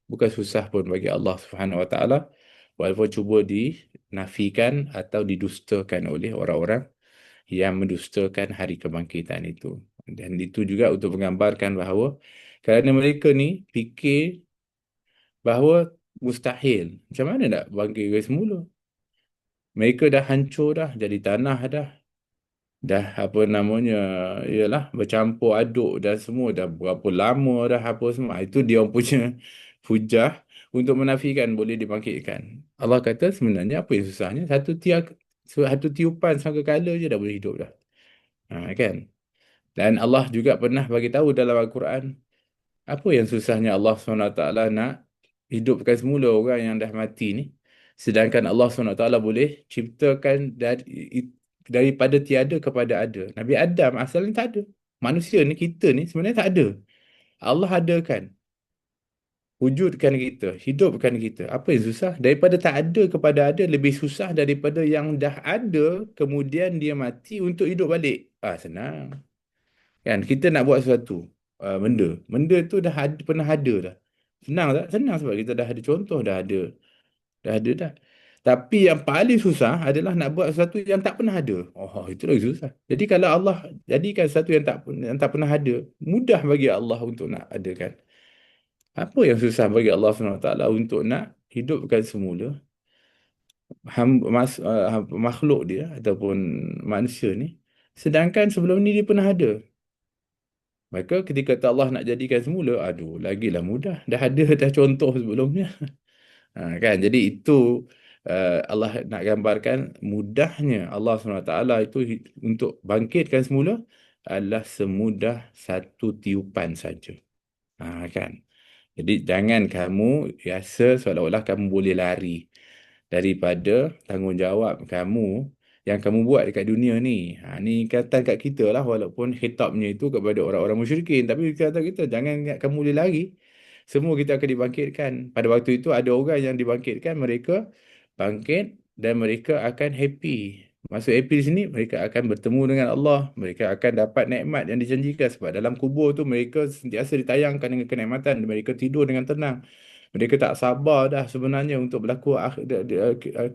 Bukan susah pun bagi Allah Subhanahu wa taala, walaupun cuba dinafikan atau didustakan oleh orang-orang yang mendustakan hari kebangkitan itu. Dan itu juga untuk menggambarkan bahawa kerana mereka ni fikir bahawa mustahil. Macam mana nak bangkit ke semula? Mereka dah hancur dah, jadi tanah dah. Dah apa namanya, ialah bercampur aduk dah semua, dah berapa lama dah apa semua. Itu dia orang punya hujah untuk menafikan boleh dibangkitkan. Allah kata sebenarnya apa yang susahnya? Satu tiupan sangkakala je dah boleh hidup dah. Kan? Dan Allah juga pernah bagi tahu dalam Al-Quran, apa yang susahnya Allah SWT nak hidupkan semula orang yang dah mati ni. Sedangkan Allah SWT boleh ciptakan daripada tiada kepada ada. Nabi Adam asalnya tak ada. Manusia ni, kita ni sebenarnya tak ada. Allah adakan. Wujudkan kita, hidupkan kita. Apa yang susah? Daripada tak ada kepada ada lebih susah daripada yang dah ada kemudian dia mati untuk hidup balik. Senang. Kan kita nak buat sesuatu benda. Benda tu dah ada, pernah ada dah. Senang tak? Senang sebab kita dah ada contoh, dah ada dah. Tapi yang paling susah adalah nak buat sesuatu yang tak pernah ada. Oh, itu lagi susah. Jadi kalau Allah jadikan sesuatu yang tak pernah ada, mudah bagi Allah untuk nak adakan. Apa yang susah bagi Allah SWT untuk nak hidupkan semula makhluk dia ataupun manusia ni, sedangkan sebelum ni dia pernah ada. Maka ketika Allah nak jadikan semula, aduh, lagilah mudah. Dah ada dah contoh sebelumnya. Kan? Jadi itu Allah nak gambarkan mudahnya Allah SWT itu untuk bangkitkan semula adalah semudah satu tiupan saja. Kan? Jadi jangan kamu rasa seolah-olah kamu boleh lari daripada tanggungjawab kamu yang kamu buat dekat dunia ni. Ni ikatan kat kita lah, walaupun khitabnya itu kepada orang-orang musyrikin. Tapi kata kita, jangan ingat kamu boleh lari. Semua kita akan dibangkitkan. Pada waktu itu ada orang yang dibangkitkan, mereka bangkit dan mereka akan happy. Maksud happy di sini, mereka akan bertemu dengan Allah. Mereka akan dapat nikmat yang dijanjikan. Sebab dalam kubur tu mereka sentiasa ditayangkan dengan kenikmatan. Mereka tidur dengan tenang. Mereka tak sabar dah sebenarnya untuk berlaku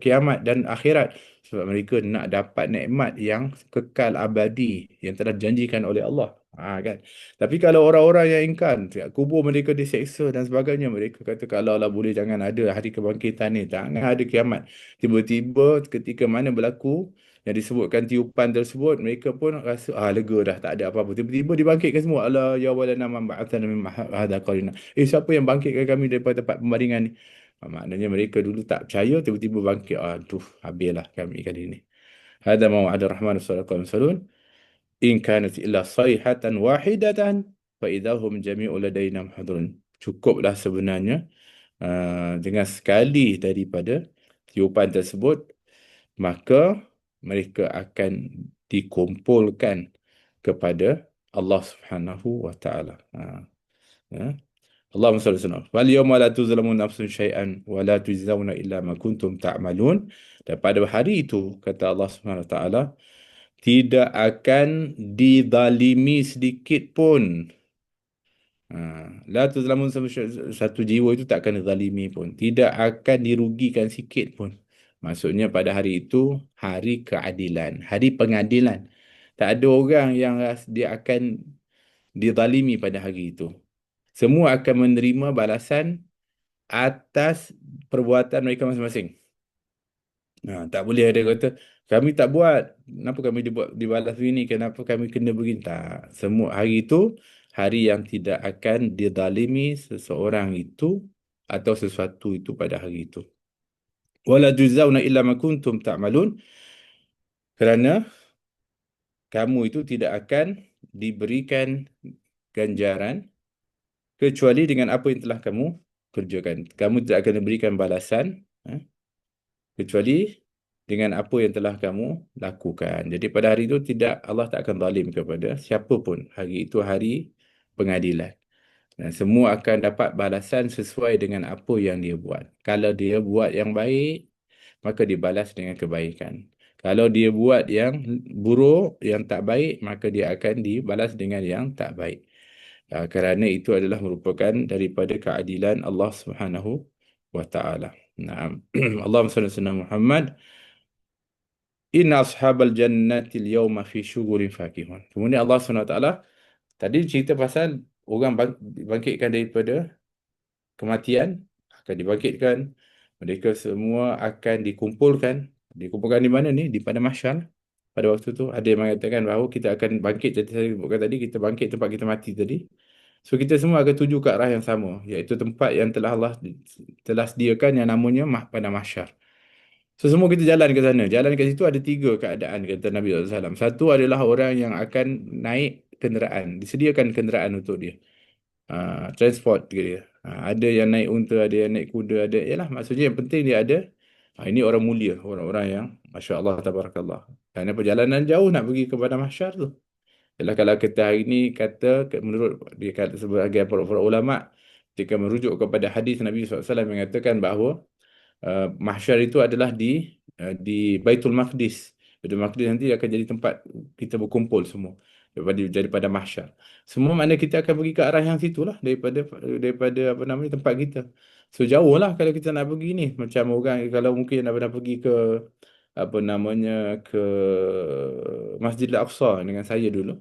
kiamat dan akhirat. Sebab mereka nak dapat nikmat yang kekal abadi yang telah dijanjikan oleh Allah. Kan? Tapi kalau orang-orang yang ingkar, kubur mereka diseksa dan sebagainya, mereka kata kalau lah boleh jangan ada hari kebangkitan ni, jangan ada kiamat. Tiba-tiba ketika mana berlaku yang disebutkan tiupan tersebut, mereka pun rasa lega dah, tak ada apa-apa. Tiba-tiba dibangkitkan semua. Allah ya walana man ba'athana min hadha qarina. Siapa yang bangkitkan kami daripada tempat pembaringan ni? Maknanya mereka dulu tak percaya, tiba-tiba bangkit. Aduh, habislah kami kali ini. Hadha mawa'ada rahman sallallahu alaihi wasallam. In kanat illa sayhatan wahidatan fa idahum jami'u ladaina muhadharun. Cukuplah sebenarnya dengan sekali daripada tiupan tersebut, maka mereka akan dikumpulkan kepada Allah Subhanahu wa taala. Ya. Allahumma salli alaihi wasallam. Wal yawma la tuzlamu nafsun syai'an wa la tujzauna illa ma kuntum ta'malun. Dan pada hari itu kata Allah Subhanahu wa taala, tidak akan dizalimi sedikit pun. La tuzlamun satu jiwa itu tak akan dizalimi pun. Tidak akan dirugikan sikit pun. Maksudnya pada hari itu, hari keadilan, hari pengadilan. Tak ada orang yang dia akan dizalimi pada hari itu. Semua akan menerima balasan atas perbuatan mereka masing-masing. Tak boleh ada kata, kami tak buat, kenapa kami dibalas begini, kenapa kami kena begini. Tak, semua hari itu, hari yang tidak akan dizalimi seseorang itu atau sesuatu itu pada hari itu. Wala tujzauna illa ma kuntum ta'malun, kerana kamu itu tidak akan diberikan ganjaran kecuali dengan apa yang telah kamu kerjakan. Kamu tidak akan diberikan balasan kecuali dengan apa yang telah kamu lakukan. Jadi pada hari itu Allah tak akan zalim kepada siapa pun. Hari itu hari pengadilan. Dan semua akan dapat balasan sesuai dengan apa yang dia buat. Kalau dia buat yang baik, maka dibalas dengan kebaikan. Kalau dia buat yang buruk, yang tak baik, maka dia akan dibalas dengan yang tak baik. Kerana itu adalah merupakan daripada keadilan Allah Subhanahu wa taala. Naam. Allahumma salli ala Muhammad. Inna ashabal jannatil yawma fi syugurin fakihun. Kemudian Allah SWT tadi cerita pasal orang bangkitkan daripada kematian, akan dibangkitkan. Mereka semua akan dikumpulkan. Dikumpulkan di mana ni? Di pada mahsyar. Pada waktu tu ada yang mengatakan bahawa kita akan bangkit, jadi saya sebutkan tadi, kita bangkit tempat kita mati tadi. So kita semua akan tuju ke arah yang sama, iaitu tempat yang telah Allah telah sediakan yang namanya Padang Mahsyar. So semua kita jalan ke sana. Jalan kat situ ada tiga keadaan kata Nabi SAW. Satu adalah orang yang akan naik kenderaan. Disediakan kenderaan untuk dia. Transport dia. Ada yang naik unta, ada yang naik kuda, ada. Yalah, maksudnya yang penting dia ada. Ini orang mulia. Orang-orang yang Masya Allah, Tabarakallah. Kerana perjalanan jauh nak pergi kepada mahsyar tu. Yalah, kalau kita hari ini kata, menurut dia kata sebagai para ulama, ketika merujuk kepada hadis Nabi SAW yang mengatakan bahawa mahsyar itu adalah di Baitul Maqdis. Baitul Maqdis nanti akan jadi tempat kita berkumpul semua daripada mahsyar. Semua makna kita akan pergi ke arah yang situlah daripada apa namanya tempat kita. So jauh lah kalau kita nak pergi ni. Macam orang kalau mungkin nak pernah pergi ke apa namanya ke Masjid Al-Aqsa dengan saya dulu.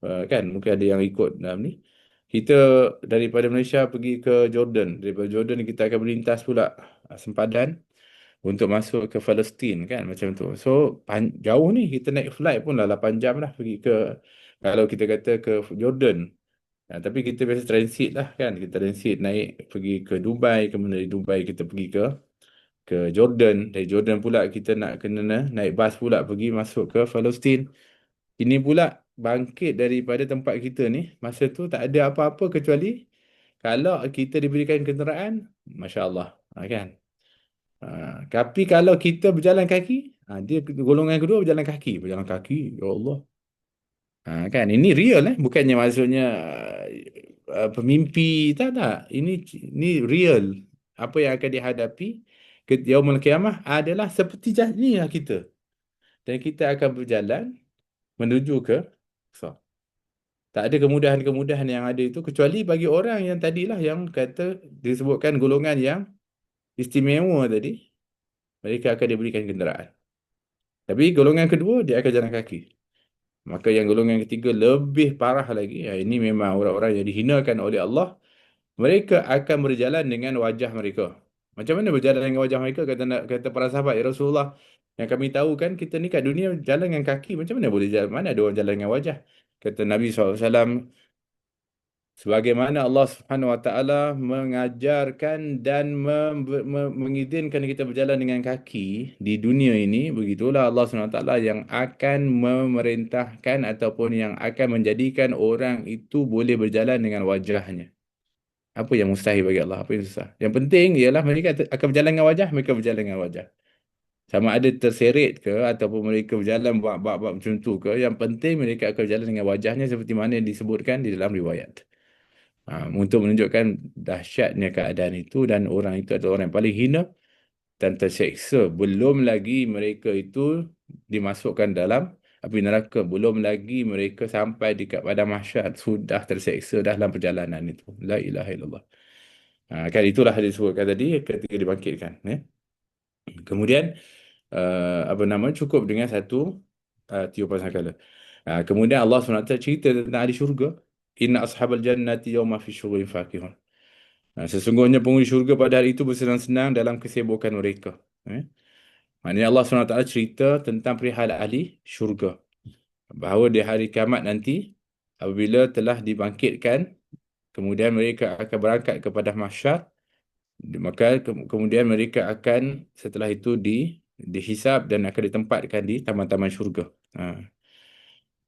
Kan mungkin ada yang ikut dalam ni. Kita daripada Malaysia pergi ke Jordan. Daripada Jordan kita akan berlintas pula sempadan untuk masuk ke Palestin kan macam tu. So jauh ni kita naik flight pun dah 8 jam lah pergi ke kalau kita kata ke Jordan. Tapi kita biasa transit lah kan. Kita transit naik pergi ke Dubai, kemudian dari Dubai kita pergi ke Jordan. Dari Jordan pula kita nak kena naik bas pula pergi masuk ke Palestin. Ini pula bangkit daripada tempat kita ni, masa tu tak ada apa-apa kecuali kalau kita diberikan kenderaan, Masya Allah, kan? Tapi kalau kita berjalan kaki, dia golongan kedua berjalan kaki, ya Allah. Kan, ini real bukannya maksudnya pemimpi, tak tak. Ini real. Apa yang akan dihadapi ke Yaumul Qiyamah adalah seperti ni lah kita. Dan kita akan berjalan menuju ke so, tak ada kemudahan-kemudahan yang ada itu kecuali bagi orang yang tadilah yang kata disebutkan golongan yang istimewa tadi, mereka akan diberikan kenderaan. Tapi golongan kedua dia akan jalan kaki. Maka yang golongan ketiga lebih parah lagi. Ini memang orang-orang yang dihinakan oleh Allah. Mereka akan berjalan dengan wajah mereka. Macam mana berjalan dengan wajah mereka? Kata para sahabat, ya Rasulullah, yang kami tahu kan kita ni kat dunia jalan dengan kaki. Macam mana boleh jalan? Mana ada orang jalan dengan wajah? Kata Nabi SAW, sebagaimana Allah Subhanahu Wa Taala mengajarkan dan mengizinkan kita berjalan dengan kaki di dunia ini, begitulah Allah Subhanahu Wa Taala yang akan memerintahkan ataupun yang akan menjadikan orang itu boleh berjalan dengan wajahnya. Apa yang mustahil bagi Allah? Apa yang susah? Yang penting ialah mereka akan berjalan dengan wajah, mereka berjalan dengan wajah. Sama ada terseret ke ataupun mereka berjalan buat macam tu ke, yang penting mereka akan berjalan dengan wajahnya seperti mana yang disebutkan di dalam riwayat. Untuk menunjukkan dahsyatnya keadaan itu dan orang itu adalah orang yang paling hina dan terseksa. Belum lagi mereka itu dimasukkan dalam api neraka. Belum lagi mereka sampai di padang mahsyar sudah terseksa dalam perjalanan itu. La ilaha illallah. Kan itulah disebutkan tadi ketika dibangkitkan. Kemudian apa nama cukup dengan satu tiupan sangkala. Kemudian Allah SWT cerita tentang ahli syurga. Inna ashabal jannati yawma fi syughulin fakihun. Sesungguhnya penghuni syurga pada hari itu bersenang-senang dalam kesibukan mereka. Maknanya Allah SWT cerita tentang perihal ahli syurga. Bahawa di hari kiamat nanti, apabila telah dibangkitkan, kemudian mereka akan berangkat kepada mahsyar, maka kemudian mereka akan setelah itu dihisab dan akan ditempatkan di taman-taman syurga.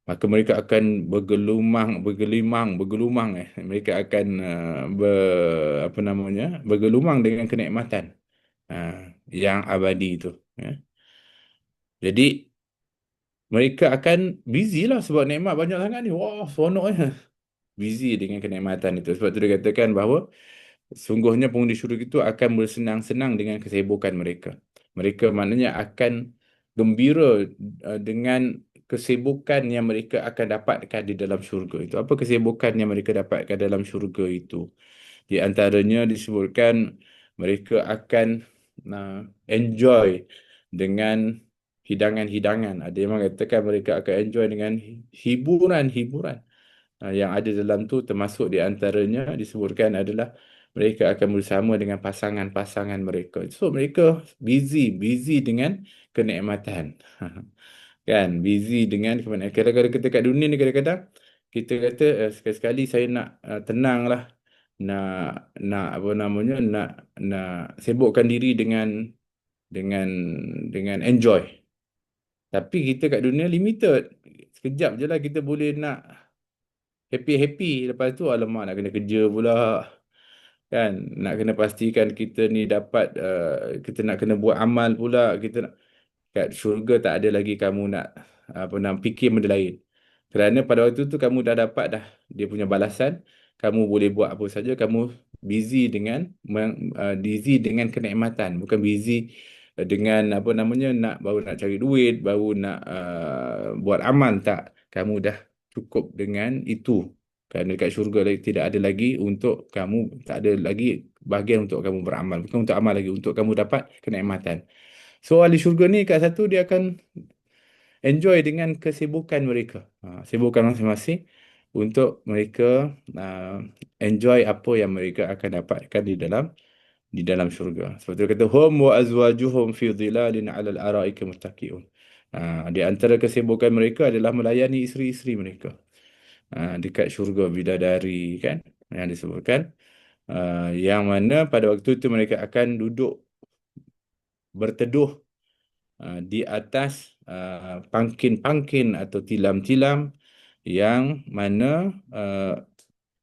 Maka mereka akan bergelumang. Mereka akan apa namanya bergelumang dengan kenikmatan yang abadi itu. Jadi mereka akan busy lah sebab nikmat banyak sangat ni. Wah, seronok busy dengan kenikmatan itu. Sebab tu dia katakan bahawa sungguhnya penghuni syurga itu akan bersenang-senang dengan kesibukan mereka. Mereka maknanya akan gembira dengan kesibukan yang mereka akan dapatkan di dalam syurga itu. Apa kesibukan yang mereka dapatkan dalam syurga itu? Di antaranya disebutkan mereka akan enjoy dengan hidangan-hidangan. Ada yang mengatakan mereka akan enjoy dengan hiburan-hiburan. Yang ada dalam tu termasuk di antaranya disebutkan adalah mereka akan bersama dengan pasangan-pasangan mereka. So mereka busy dengan kenikmatan. Kan, busy dengan kenikmatan. Kadang-kadang kita kat dunia ni kadang-kadang kita kata sekali-sekali saya nak tenang lah, nak apa namanya, nak sibukkan diri dengan dengan enjoy. Tapi kita kat dunia limited. Sekejap je lah kita boleh nak happy-happy. Lepas tu alamak nak kena kerja pula. Kan? Nak kena pastikan kita ni dapat, kita nak kena buat amal pula. Kita nak, kat syurga tak ada lagi kamu nak apa nak fikir benda lain. Kerana pada waktu tu kamu dah dapat dah dia punya balasan, kamu boleh buat apa saja, kamu busy dengan busy dengan kenikmatan, bukan busy dengan apa namanya nak baru nak cari duit, baru nak buat amal, tak. Kamu dah cukup dengan itu. Kerana dekat syurga tidak ada lagi untuk kamu, tak ada lagi bahagian untuk kamu beramal, bukan untuk amal lagi, untuk kamu dapat kenikmatan. So ahli syurga ni kat satu dia akan enjoy dengan kesibukan mereka. Sibukan masing-masing untuk mereka enjoy apa yang mereka akan dapatkan di dalam syurga. Sebab tu dia kata hum wa azwajuhum fi dhilalin 'alal araiki muttaqiun. Di antara kesibukan mereka adalah melayani isteri-isteri mereka. Dekat syurga bidadari kan yang disebutkan, yang mana pada waktu itu mereka akan duduk berteduh di atas pangkin-pangkin atau tilam-tilam yang mana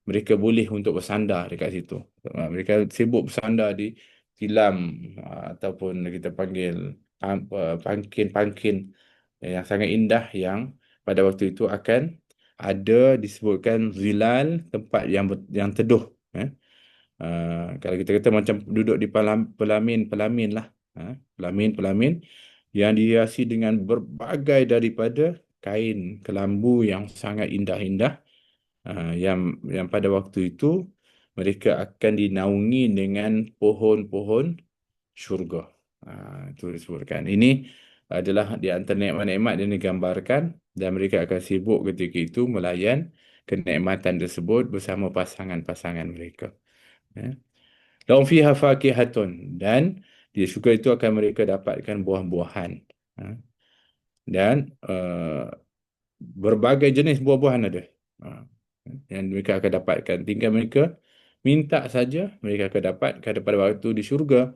mereka boleh untuk bersandar dekat situ. Mereka sibuk bersandar di tilam, ataupun kita panggil pangkin-pangkin yang sangat indah, yang pada waktu itu akan ada disebutkan zilal, tempat yang teduh. Kalau kita kata macam duduk di pelamin-pelamin lah. Pelamin-pelamin yang dihiasi dengan berbagai daripada kain kelambu yang sangat indah-indah, yang pada waktu itu mereka akan dinaungi dengan pohon-pohon syurga. Itu disebutkan. Ini adalah di antara nikmat-nikmat yang digambarkan, dan mereka akan sibuk ketika itu melayan kenikmatan tersebut bersama pasangan-pasangan mereka. Ya. Lahum fiha fakihatun, dan di syurga itu akan mereka dapatkan buah-buahan. Ha. Dan berbagai jenis buah-buahan ada. Ha. Yang mereka akan dapatkan. Tinggal mereka minta saja, mereka akan dapat. Kerana pada waktu di syurga,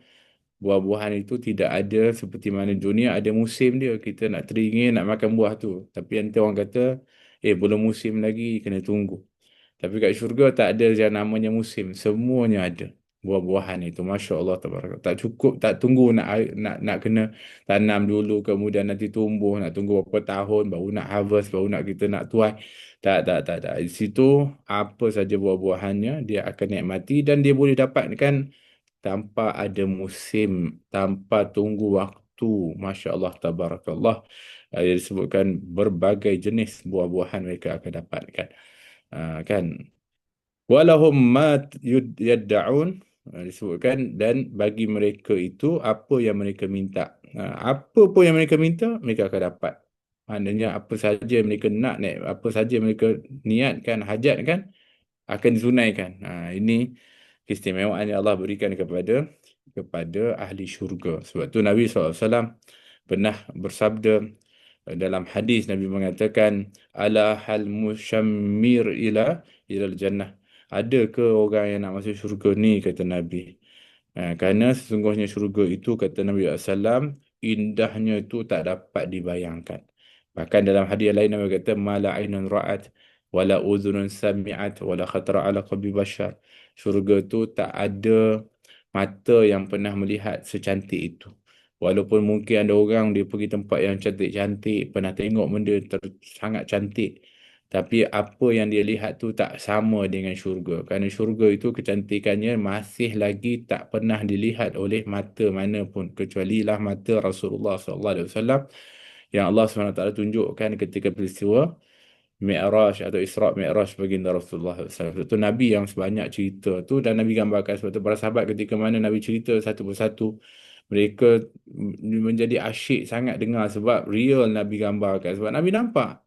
buah-buahan itu tidak ada seperti mana dunia ada musim dia. Kita nak teringin nak makan buah tu. Tapi nanti orang kata, belum musim lagi, kena tunggu. Tapi kat syurga tak ada yang namanya musim. Semuanya ada. Buah-buahan itu. Masya Allah. Tak cukup. Tak tunggu nak kena tanam dulu. Kemudian nanti tumbuh. Nak tunggu berapa tahun. Baru nak harvest. Baru nak kita nak tuai. Tak. Di situ apa saja buah-buahannya dia akan nikmati. Dan dia boleh dapatkan tanpa ada musim. Tanpa tunggu waktu. Masya Allah. Tabarakallah. Dia disebutkan berbagai jenis buah-buahan mereka akan dapatkan. Kan, walahum ma yad'un, disebutkan, dan bagi mereka itu apa yang mereka minta. Apa pun yang mereka minta mereka akan dapat. Maknanya apa saja mereka nak, apa saja mereka niatkan, hajatkan, akan ditunaikan. Ini keistimewaan yang Allah berikan kepada ahli syurga. Sebab tu Nabi SAW pernah bersabda dalam hadis. Nabi mengatakan, ala hal musyammir ilal jannah. Ada ke orang yang nak masuk syurga ni, kata Nabi. Kerana sesungguhnya syurga itu, kata Nabi SAW, indahnya itu tak dapat dibayangkan. Bahkan dalam hadis lain Nabi kata, mala ainun ra'at wala udhunun sami'at wala khatara ala qalbi bashar. Syurga itu tak ada mata yang pernah melihat secantik itu. Walaupun mungkin ada orang dia pergi tempat yang cantik-cantik, pernah tengok benda sangat cantik, tapi apa yang dia lihat tu tak sama dengan syurga. Kerana syurga itu kecantikannya masih lagi tak pernah dilihat oleh mata mana pun, kecualilah mata Rasulullah SAW yang Allah SWT tunjukkan ketika peristiwa Mi'raj atau Isra' Mi'raj baginda Rasulullah SAW. Itu Nabi yang sebanyak cerita tu, dan Nabi gambarkan. Sebab tu para sahabat ketika mana Nabi cerita satu persatu, mereka menjadi asyik sangat dengar, sebab real Nabi gambarkan. Sebab Nabi nampak.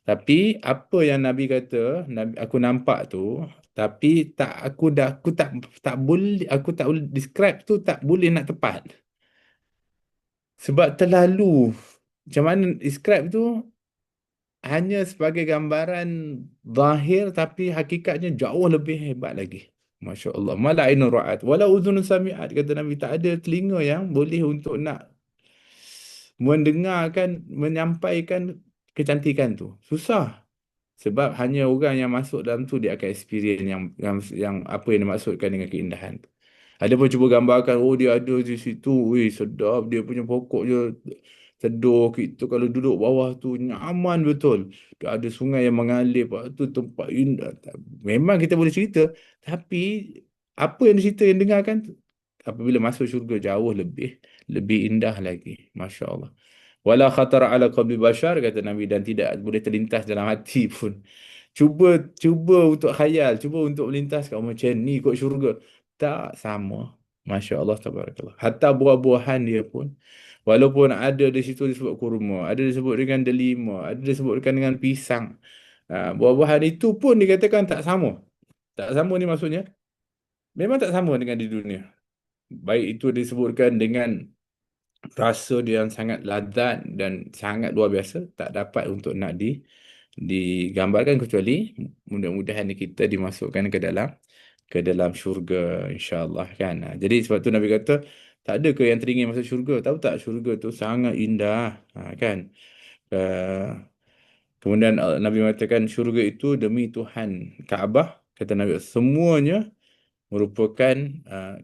Tapi apa yang Nabi kata, aku nampak tu, tapi aku tak boleh describe tu, tak boleh nak tepat. Sebab terlalu, macam mana describe tu, hanya sebagai gambaran zahir tapi hakikatnya jauh lebih hebat lagi. Masya Allah. Mala ainun ra'at. Wala udhunun sami'at. Kata Nabi, tak ada telinga yang boleh untuk nak mendengarkan, menyampaikan kecantikan tu. Susah. Sebab hanya orang yang masuk dalam tu dia akan experience yang apa yang dimaksudkan dengan keindahan tu. Ada pun cuba gambarkan, oh dia ada di situ, wih sedap, dia punya pokok je teduh, kita kalau duduk bawah tu nyaman betul. Dia ada sungai yang mengalir, lepas tu tempat indah. Memang kita boleh cerita, tapi apa yang cerita yang dengarkan apabila masuk syurga jauh lebih lebih indah lagi. Masya Allah. Wala khatara ala qalbi bashar, kata Nabi, dan tidak boleh terlintas dalam hati pun. Cuba cuba untuk khayal, cuba untuk melintas kat macam ni kot syurga. Tak sama. Masya Allah, tabarakallah. Hatta buah-buahan dia pun, walaupun ada di situ disebut kurma, ada disebut dengan delima, ada disebutkan dengan pisang. Buah-buahan itu pun dikatakan tak sama. Tak sama ni maksudnya, memang tak sama dengan di dunia. Baik itu disebutkan dengan rasa dia yang sangat lazat dan sangat luar biasa, tak dapat untuk nak digambarkan, kecuali mudah-mudahan kita dimasukkan ke dalam syurga, insya-Allah kan. Jadi sebab tu Nabi kata, tak ada ke yang teringin masuk syurga? Tahu tak, syurga tu sangat indah, kan. Uh, Kemudian Nabi mengatakan syurga itu demi Tuhan Kaabah, kata Nabi, semuanya merupakan uh,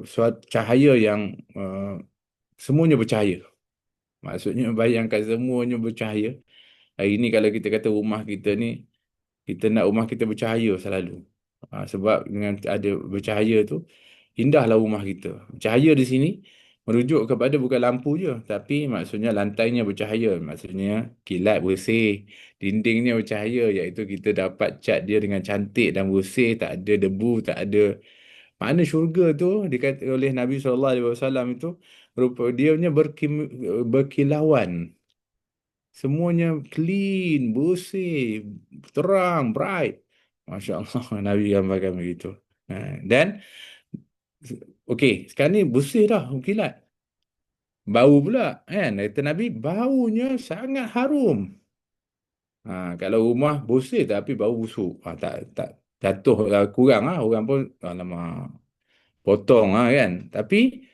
suatu cahaya yang semuanya bercahaya. Maksudnya bayangkan semuanya bercahaya. Hari ni kalau kita kata rumah kita ni, kita nak rumah kita bercahaya selalu. Sebab dengan ada bercahaya tu, indahlah rumah kita. Cahaya di sini merujuk kepada bukan lampu je, tapi maksudnya lantainya bercahaya. Maksudnya kilat bersih, dindingnya bercahaya, iaitu kita dapat cat dia dengan cantik dan bersih, tak ada debu, tak ada. Makna syurga tu dikata oleh Nabi SAW itu, rupa dia punya berkilauan. Semuanya clean, bersih, terang, bright. Masya Allah, Nabi gambarkan begitu. Dan, okey, sekarang ni bersih dah, kilat. Bau pula, kan? Kata Nabi, baunya sangat harum. Kalau rumah bersih tapi bau busuk, tak jatuh lah, kurang lah. Orang pun, alamak, potong lah kan. Tapi,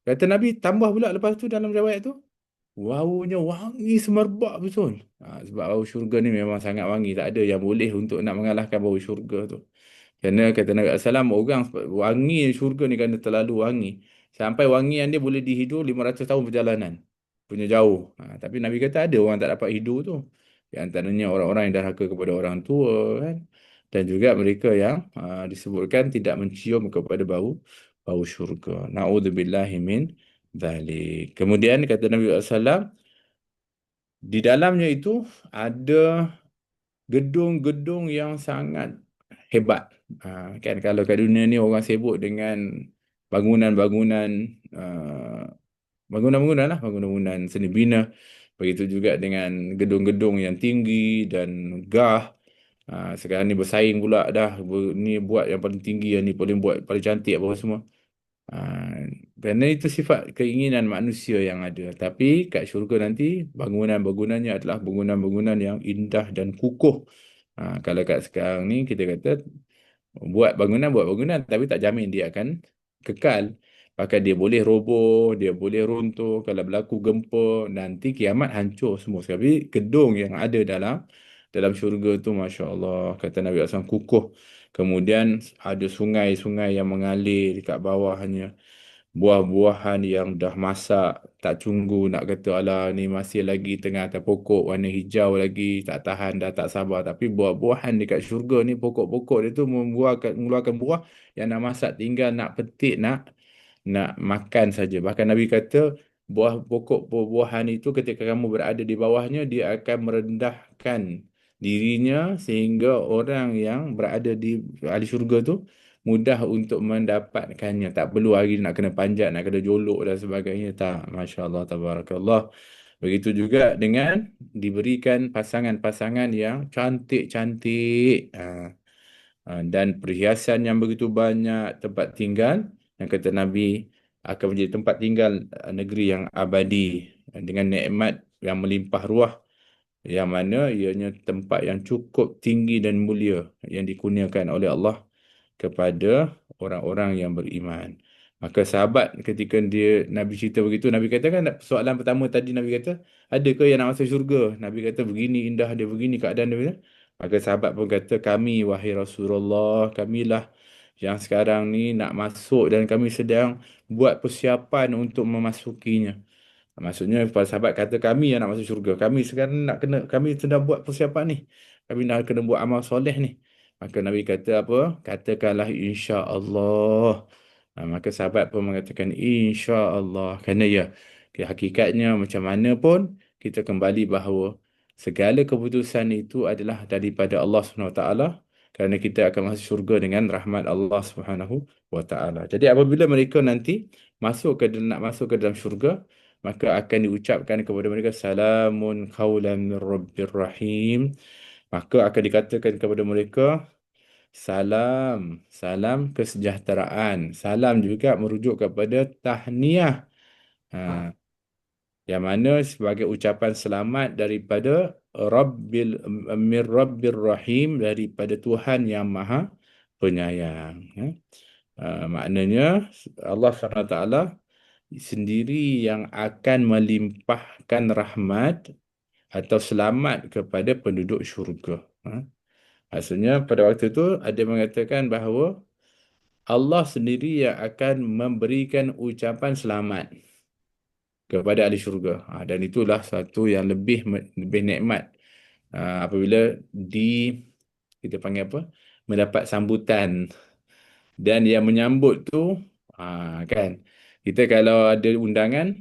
kata Nabi, tambah pula lepas tu dalam riwayat tu, baunya wangi semerbak betul. Sebab bau syurga ni memang sangat wangi. Tak ada yang boleh untuk nak mengalahkan bau syurga tu. Kerana kata Nabi SAW, orang wangi syurga ni kerana terlalu wangi. Sampai wangian dia boleh dihidur 500 tahun perjalanan. Punya jauh. Tapi Nabi kata ada orang tak dapat hidur tu. Di antaranya orang-orang yang derhaka kepada orang tua, kan. Dan juga mereka yang disebutkan tidak mencium kepada bau bau syurga. Na'udzubillahi min dzalik. Kemudian kata Nabi SAW, di dalamnya itu ada gedung-gedung yang sangat hebat. Kan kalau kat dunia ni orang sibuk dengan bangunan-bangunan, bangunan-bangunan lah, bangunan-bangunan seni bina. Begitu juga dengan gedung-gedung yang tinggi dan megah. Sekarang ni bersaing pula dah. Ni buat yang paling tinggi, yang ni paling buat paling cantik apa semua. Ah, Kerana itu sifat keinginan manusia yang ada. Tapi kat syurga nanti bangunan-bangunannya adalah bangunan-bangunan yang indah dan kukuh. Kalau kat sekarang ni kita kata buat bangunan tapi tak jamin dia akan kekal. Bahkan dia boleh roboh, dia boleh runtuh kalau berlaku gempa, nanti kiamat hancur semua. Tapi gedung yang ada dalam syurga tu, Masya Allah, kata Nabi SAW, kukuh. Kemudian ada sungai-sungai yang mengalir dekat bawahnya. Buah-buahan yang dah masak, tak tunggu nak kata alah ni masih lagi tengah atas pokok warna hijau lagi, tak tahan dah, tak sabar. Tapi buah-buahan dekat syurga ni, pokok-pokok dia tu mengeluarkan buah yang nak masak, tinggal nak petik, nak makan saja. Bahkan Nabi kata buah pokok buah-buahan itu ketika kamu berada di bawahnya, dia akan merendahkan dirinya sehingga orang yang berada di ahli syurga tu mudah untuk mendapatkannya. Tak perlu lagi nak kena panjat, nak kena jolok dan sebagainya. Tak, Masya Allah, Tabarakallah. Begitu juga dengan diberikan pasangan-pasangan yang cantik-cantik. Dan perhiasan yang begitu banyak, tempat tinggal yang kata Nabi akan menjadi tempat tinggal negeri yang abadi, dengan nikmat yang melimpah ruah. yang mana ianya tempat yang cukup tinggi dan mulia yang dikurniakan oleh Allah kepada orang-orang yang beriman. Maka sahabat ketika Nabi cerita begitu, Nabi kata kan, soalan pertama tadi Nabi kata, ada ke yang nak masuk syurga? Nabi kata begini indah dia, begini keadaan dia. Maka sahabat pun kata, kami wahai Rasulullah, kamilah yang sekarang ni nak masuk dan kami sedang buat persiapan untuk memasukinya. Maksudnya para sahabat kata kami yang nak masuk syurga. Kami sekarang nak kena, kami sedang buat persiapan ni. Kami nak kena buat amal soleh ni. Maka Nabi kata apa? Katakanlah insya Allah. Maka sahabat pun mengatakan insya Allah. Kerana ya, hakikatnya macam mana pun kita kembali bahawa segala keputusan itu adalah daripada Allah SWT, kerana kita akan masuk syurga dengan rahmat Allah SWT. Jadi apabila mereka nanti nak masuk ke dalam syurga, maka akan diucapkan kepada mereka salamun qaulan min rabbir rahim. Maka akan dikatakan kepada mereka salam, salam kesejahteraan. Salam juga merujuk kepada tahniah. Ha, yang mana sebagai ucapan selamat daripada Mir Rabbir Rahim, daripada Tuhan yang Maha Penyayang. Maknanya Allah SWT sendiri yang akan melimpahkan rahmat atau selamat kepada penduduk syurga. Maksudnya pada waktu itu ada yang mengatakan bahawa Allah sendiri yang akan memberikan ucapan selamat kepada ahli syurga. Dan itulah satu yang lebih nikmat apabila kita panggil apa? Mendapat sambutan. Dan yang menyambut tu kan, kita kalau ada undangan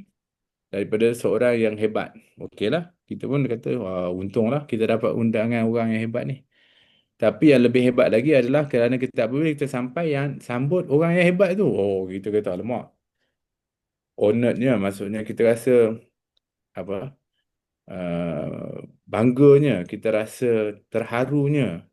daripada seorang yang hebat, okeylah, kita pun kata wah, untunglah kita dapat undangan orang yang hebat ni. Tapi yang lebih hebat lagi adalah kerana kita apabila kita sampai yang sambut orang yang hebat tu, oh kita kata alamak, honorednya, maksudnya kita rasa apa, bangganya, kita rasa terharunya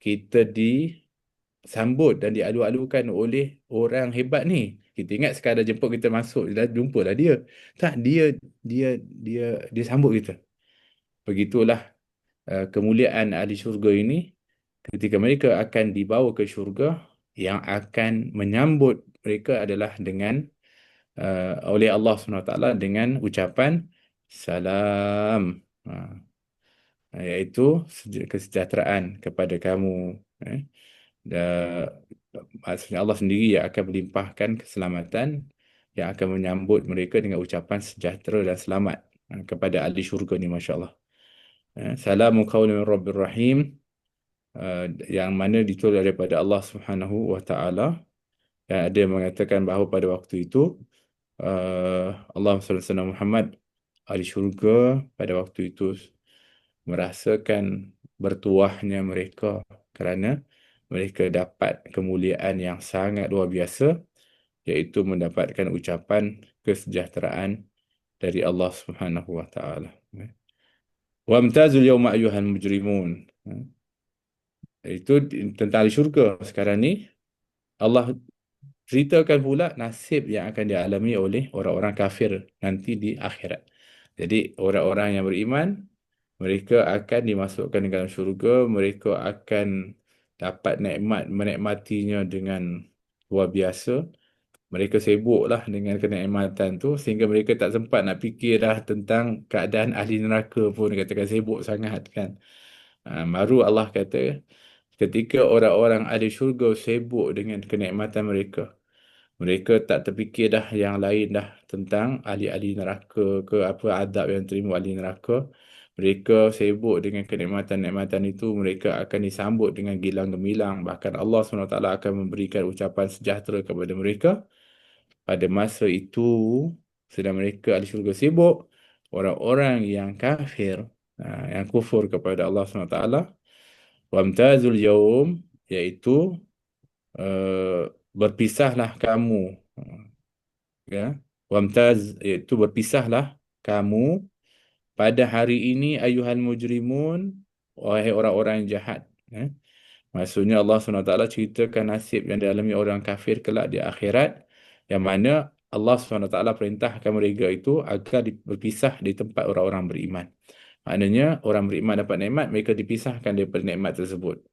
kita disambut dan dialu-alukan oleh orang hebat ni. Kita ingat sekadar jemput kita masuk, dah jumpalah dia. Tak, dia dia dia sambut kita. Begitulah kemuliaan ahli syurga ini ketika mereka akan dibawa ke syurga, yang akan menyambut mereka adalah dengan oleh Allah SWT dengan ucapan salam. Iaitu kesejahteraan kepada kamu. Eh. Maksudnya Allah sendiri yang akan melimpahkan keselamatan, yang akan menyambut mereka dengan ucapan sejahtera dan selamat kepada ahli syurga ni, Masya Allah. Salamu qawlan min Rabbir Rahim, yang mana ditulis daripada Allah Subhanahu wa Ta'ala. Yang ada yang mengatakan bahawa pada waktu itu Allah SWT Muhammad, ahli syurga pada waktu itu merasakan bertuahnya mereka kerana mereka dapat kemuliaan yang sangat luar biasa, iaitu mendapatkan ucapan kesejahteraan dari Allah Subhanahu wa Ta'ala. Wamtazul yawma ayyuhal mujrimun. Itu tentang ahli syurga. Sekarang ni Allah ceritakan pula nasib yang akan dialami oleh orang-orang kafir nanti di akhirat. Jadi orang-orang yang beriman, mereka akan dimasukkan ke dalam syurga, mereka akan dapat menikmatinya dengan luar biasa. Mereka sibuklah dengan kenikmatan tu sehingga mereka tak sempat nak fikir dah tentang keadaan ahli neraka pun, katakan sibuk sangat kan. Baru Allah kata ketika orang-orang ahli syurga sibuk dengan kenikmatan mereka, mereka tak terfikir dah yang lain dah tentang ahli-ahli neraka ke apa adab yang terima ahli neraka. Mereka sibuk dengan kenikmatan-nikmatan itu, mereka akan disambut dengan gilang gemilang. Bahkan Allah SWT akan memberikan ucapan sejahtera kepada mereka. Pada masa itu, sedang mereka ahli syurga sibuk, orang-orang yang kafir, yang kufur kepada Allah SWT, wamtazul yaum, iaitu berpisahlah kamu, ya, wamtaz iaitu berpisahlah kamu pada hari ini ayuhal mujrimun, wahai orang-orang yang jahat. Maksudnya Allah SWT ceritakan nasib yang dialami orang kafir kelak di akhirat, yang mana Allah SWT perintahkan mereka itu agar berpisah di tempat orang-orang beriman. Maknanya orang beriman dapat nikmat, mereka dipisahkan daripada nikmat tersebut.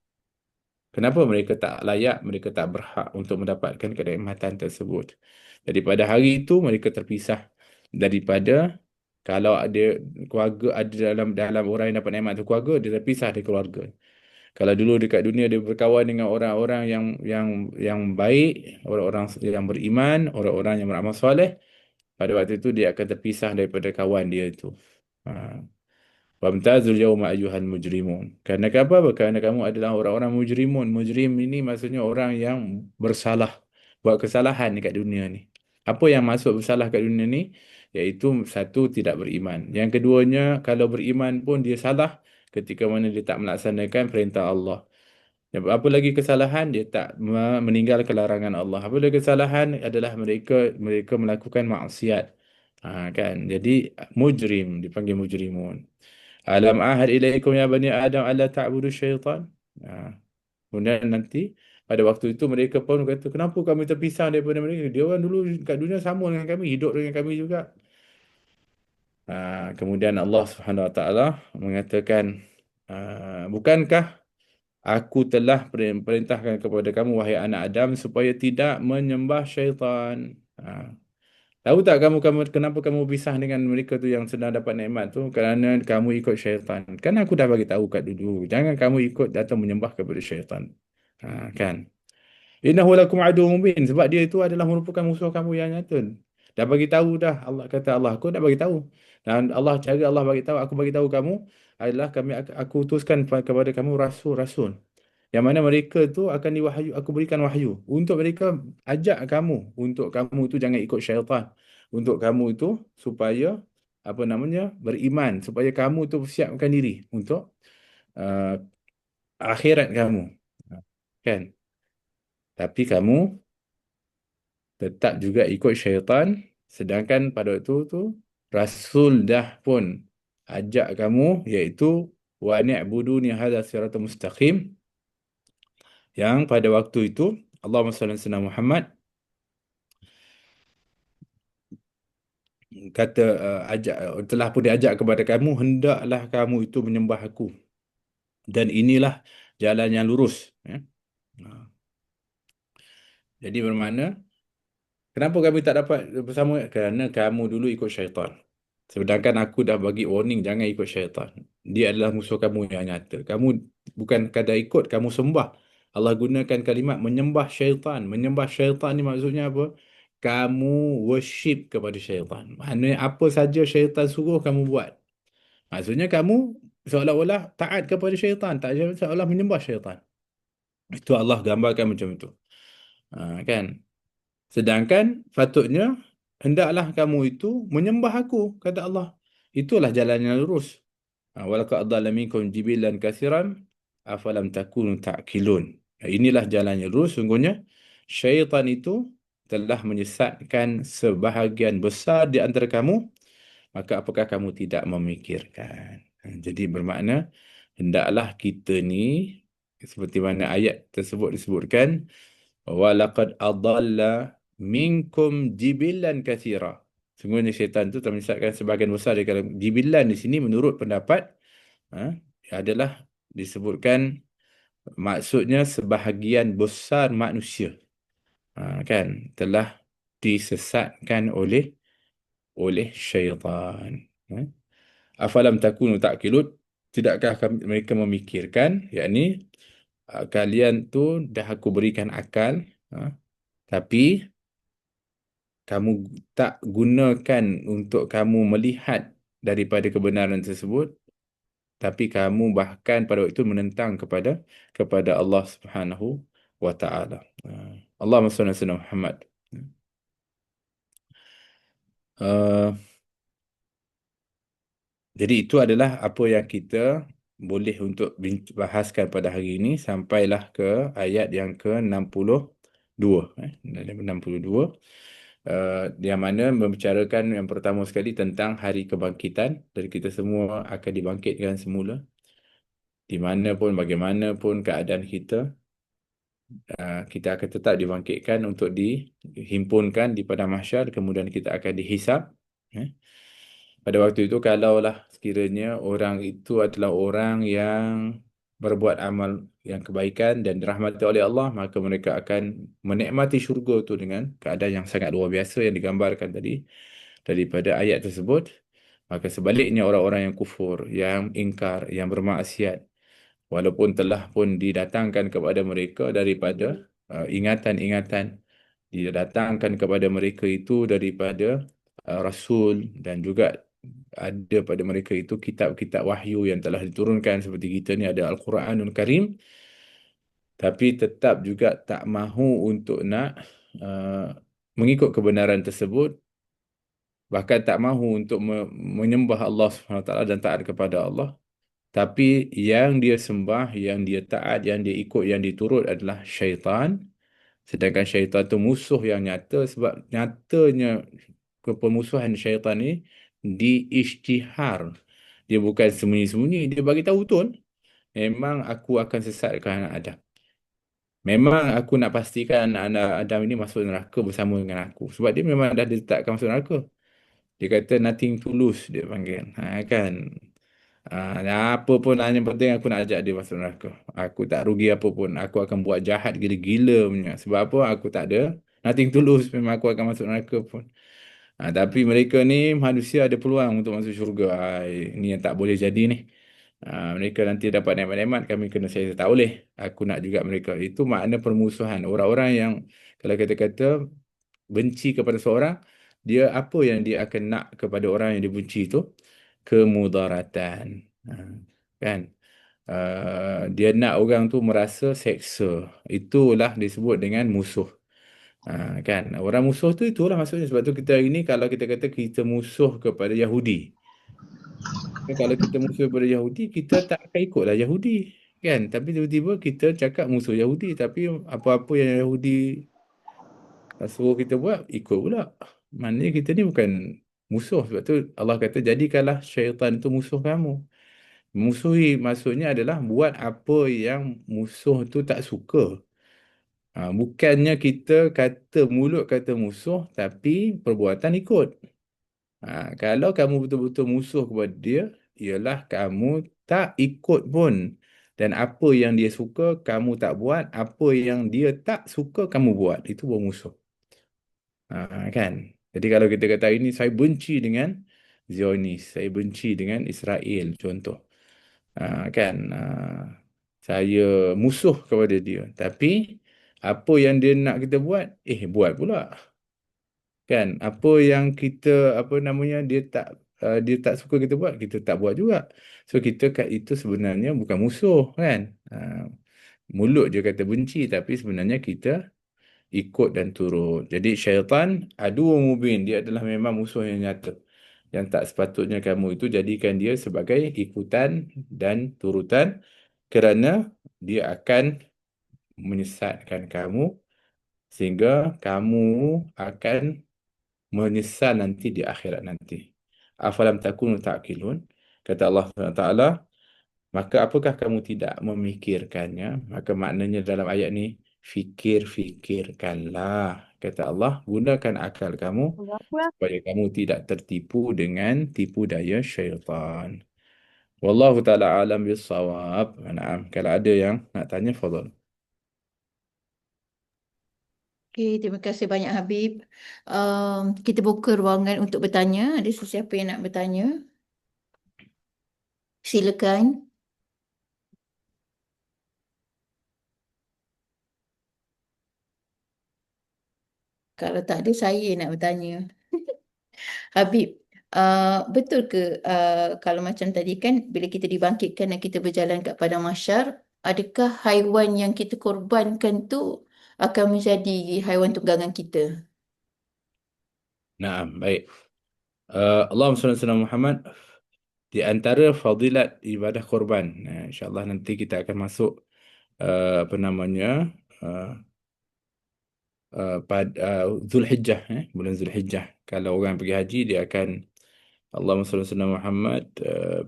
Kenapa mereka tak layak, mereka tak berhak untuk mendapatkan kenikmatan tersebut. Jadi pada hari itu mereka terpisah daripada, kalau ada keluarga, ada dalam dalam orang yang dapat nikmat itu keluarga, dia terpisah dari keluarga. Kalau dulu dekat dunia dia berkawan dengan orang-orang yang baik, orang-orang yang beriman, orang-orang yang beramal soleh, pada waktu itu dia akan terpisah daripada kawan dia itu. Ha. Wamtazul yawma ayyuhal mujrimun. Kerana apa? Kerana kamu adalah orang-orang mujrimun. Mujrim ini maksudnya orang yang bersalah, buat kesalahan dekat dunia ni. Apa yang masuk bersalah kat dunia ni? Iaitu satu, tidak beriman. Yang keduanya, kalau beriman pun dia salah ketika mana dia tak melaksanakan perintah Allah. Apa lagi kesalahan? Dia tak meninggalkan larangan Allah. Apa lagi kesalahan adalah mereka mereka melakukan maksiat. Kan? Jadi mujrim, dipanggil mujrimun. Alam ahad ilaikum ya bani Adam alla ta'budu syaitan. Ha. Kemudian nanti pada waktu itu mereka pun kata, kenapa kami terpisah daripada mereka? Dia orang dulu kat dunia sama dengan kami, hidup dengan kami juga. Kemudian Allah Subhanahu Wa Taala mengatakan, bukankah aku telah perintahkan kepada kamu wahai anak Adam supaya tidak menyembah syaitan. Tahu tak kamu kenapa kamu pisah dengan mereka tu yang sedang dapat nikmat tu? Kerana kamu ikut syaitan. Kan aku dah bagi tahu kat dulu. Jangan kamu ikut datang menyembah kepada syaitan. Kan? Innahu lakum adu mubin. Sebab dia itu adalah merupakan musuh kamu yang nyata. Dah bagi tahu dah. Allah kata Allah. Aku dah bagi tahu. Dan Allah, cara Allah bagi tahu, aku bagi tahu kamu adalah aku utuskan kepada kamu rasul-rasul. Yang mana mereka tu akan diwahyu, aku berikan wahyu untuk mereka, ajak kamu, untuk kamu tu jangan ikut syaitan. Untuk kamu itu supaya apa namanya, beriman, supaya kamu tu siapkan diri untuk uh, akhirat kamu. Kan? Tapi kamu tetap juga ikut syaitan, sedangkan pada waktu tu Rasul dah pun ajak kamu, iaitu wa ni'buduni hadza siratal mustaqim, yang pada waktu itu Allahumma salli ala sayyidina Muhammad kata, telah pun diajak kepada kamu, hendaklah kamu itu menyembah aku, dan inilah jalan yang lurus, ya. Ha. Jadi bermakna, kenapa kami tak dapat bersama? Kerana kamu dulu ikut syaitan. Sedangkan aku dah bagi warning, jangan ikut syaitan. Dia adalah musuh kamu yang nyata. Kamu bukan kadar ikut, kamu sembah. Allah gunakan kalimat menyembah syaitan. Menyembah syaitan ni maksudnya apa? Kamu worship kepada syaitan. Maknanya apa saja syaitan suruh kamu buat. Maksudnya kamu seolah-olah taat kepada syaitan. Tak, seolah menyembah syaitan. Itu Allah gambarkan macam itu. Kan? Sedangkan patutnya hendaklah kamu itu menyembah aku, kata Allah. Itulah jalan yang lurus. Walaqad adalla minkum jibilan katsiran afalam takunu ta'qilun. Inilah jalan yang lurus. Sungguhnya syaitan itu telah menyesatkan sebahagian besar di antara kamu, maka apakah kamu tidak memikirkan? Jadi bermakna hendaklah kita ni, seperti mana ayat tersebut disebutkan, walaqad adalla minkum jibilan katsira. Sungguhnya syaitan itu telah menyesatkan sebahagian besar dari kalangan. Jibilan di sini menurut pendapat adalah disebutkan maksudnya sebahagian besar manusia, kan, telah disesatkan oleh syaitan. Afalam takunu ta'qilun, tidakkah mereka memikirkan, yakni kalian tu dah aku berikan akal, tapi kamu tak gunakan untuk kamu melihat daripada kebenaran tersebut, tapi kamu bahkan pada waktu itu menentang kepada Allah Subhanahu wa taala. Allahumma salli ala sayyidina Muhammad. Uh, jadi itu adalah apa yang kita boleh untuk bahaskan pada hari ini, sampailah ke ayat yang ke-62, 62, yang mana membicarakan yang pertama sekali tentang hari kebangkitan, dan kita semua akan dibangkitkan semula, di mana pun bagaimanapun keadaan kita, kita akan tetap dibangkitkan untuk dihimpunkan di padang mahsyar, kemudian kita akan dihisap, eh. Pada waktu itu kalaulah sekiranya orang itu adalah orang yang berbuat amal yang kebaikan dan dirahmati oleh Allah, maka mereka akan menikmati syurga itu dengan keadaan yang sangat luar biasa yang digambarkan tadi daripada ayat tersebut. Maka sebaliknya orang-orang yang kufur, yang ingkar, yang bermaksiat, walaupun telah pun didatangkan kepada mereka daripada ingatan-ingatan, didatangkan kepada mereka itu daripada Rasul, dan juga ada pada mereka itu kitab-kitab wahyu yang telah diturunkan seperti kita ni ada Al-Quranul Karim, tapi tetap juga tak mahu untuk nak uh, mengikut kebenaran tersebut, bahkan tak mahu untuk menyembah Allah Subhanahu Wa Taala dan taat kepada Allah. Tapi yang dia sembah, yang dia taat, yang dia ikut, yang diturut adalah syaitan. Sedangkan syaitan itu musuh yang nyata, sebab nyatanya kepemusuhan syaitan ni diisytihar. Dia bukan sembunyi-sembunyi, dia bagi tahu betul. Memang aku akan sesatkan anak Adam. Memang aku nak pastikan anak Adam ini masuk neraka bersama dengan aku. Sebab dia memang dah diletakkan masuk neraka. Dia kata nothing to lose, dia panggil. Kan? Apa pun hanya penting aku nak ajak dia masuk neraka. Aku tak rugi apa pun. Aku akan buat jahat gila-gila punya. Sebab apa? Aku tak ada nothing to lose. Memang aku akan masuk neraka pun. Tapi mereka ni manusia ada peluang untuk masuk syurga. Ini yang tak boleh jadi ni. Mereka nanti dapat nikmat-nikmat, kami kena saya tak boleh. Aku nak juga mereka. Itu makna permusuhan. Orang-orang yang kalau kita kata benci kepada seorang, dia apa yang dia akan nak kepada orang yang dibenci itu? Kemudaratan. Ha, kan? Dia nak orang tu merasa seksa. Itulah disebut dengan musuh. Kan? Orang musuh tu itulah maksudnya. Sebab tu kita hari ni kalau kita kata kita musuh kepada Yahudi. Kalau kita musuh kepada Yahudi, kita tak akan ikutlah Yahudi. Kan? Tapi tiba-tiba kita cakap musuh Yahudi. Tapi apa-apa yang Yahudi suruh kita buat, ikut pula. Maknanya kita ni bukan musuh. Sebab tu Allah kata, jadikanlah syaitan itu musuh kamu. Musuhi maksudnya adalah buat apa yang musuh tu tak suka. Bukannya kita kata mulut kata musuh, tapi perbuatan ikut. Kalau kamu betul-betul musuh kepada dia, ialah kamu tak ikut pun. Dan apa yang dia suka, kamu tak buat. Apa yang dia tak suka, kamu buat. Itu bermusuh. Kan? Jadi kalau kita kata ini, saya benci dengan Zionis. Saya benci dengan Israel, contoh. Kan? Saya musuh kepada dia. Tapi, apa yang dia nak kita buat, buat pula. Kan, apa yang kita apa namanya dia tak suka kita buat, kita tak buat juga. So kita kat itu sebenarnya bukan musuh, kan. Mulut je kata benci, tapi sebenarnya kita ikut dan turut. Jadi syaitan adu mubin, dia adalah memang musuh yang nyata, yang tak sepatutnya kamu itu jadikan dia sebagai ikutan dan turutan, kerana dia akan menyesatkan kamu sehingga kamu akan menyesal nanti di akhirat nanti. Afalam takunu ta'qilun? Kata Allah Taala, maka apakah kamu tidak memikirkannya? Maka maknanya dalam ayat ni, fikir-fikirkanlah. Kata Allah, gunakan akal kamu supaya kamu tidak tertipu dengan tipu daya syaitan. Wallahu taala alam bisawab. Naam, kalau ada yang nak tanya, fadal. Okey, terima kasih banyak Habib. Kita buka ruangan untuk bertanya. Ada sesiapa yang nak bertanya? Silakan. Kalau tak ada, saya nak bertanya. Habib, betul ke kalau macam tadi kan bila kita dibangkitkan dan kita berjalan kat padang mahsyar, adakah haiwan yang kita korbankan tu akan menjadi haiwan tunggangan kita? Naam, baik. Allahumma salli ala Muhammad. Di antara fadilat ibadah korban, insyaAllah nanti kita akan masuk apa namanya uh, pada Zulhijjah, bulan Zulhijjah. Kalau orang pergi haji, dia akan Allahumma salli ala Muhammad,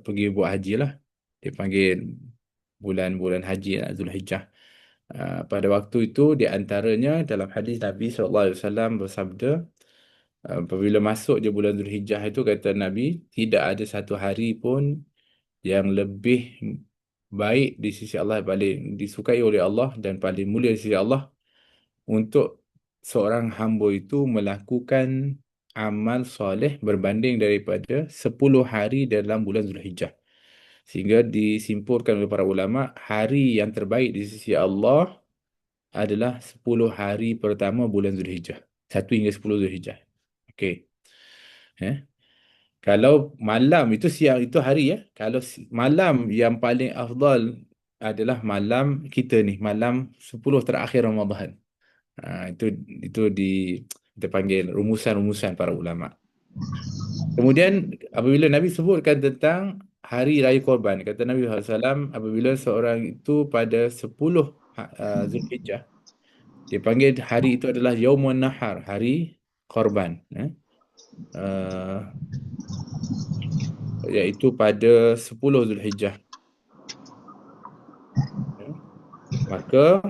pergi buat haji lah. Dia panggil bulan-bulan haji Zulhijjah. Pada waktu itu di antaranya dalam hadis Nabi SAW bersabda, Apabila masuk je bulan Zulhijjah itu, kata Nabi, tidak ada satu hari pun yang lebih baik di sisi Allah, paling disukai oleh Allah dan paling mulia di sisi Allah untuk seorang hamba itu melakukan amal soleh berbanding daripada 10 hari dalam bulan Zulhijjah. Sehingga disimpulkan oleh para ulama, hari yang terbaik di sisi Allah adalah 10 hari pertama bulan Zulhijjah. 1 hingga 10 Zulhijjah. Okey. Eh? Kalau malam itu, siang itu hari ya. Kalau malam yang paling afdal adalah malam kita ni, malam 10 terakhir Ramadan. Itu kita panggil rumusan-rumusan para ulama. Kemudian apabila Nabi sebutkan tentang hari raya korban, kata Nabi SAW, apabila seorang itu pada 10 Zulhijjah, dia panggil hari itu adalah Yaumun Nahar, hari korban. Uh, Iaitu pada 10 Zulhijjah. Ya. Maka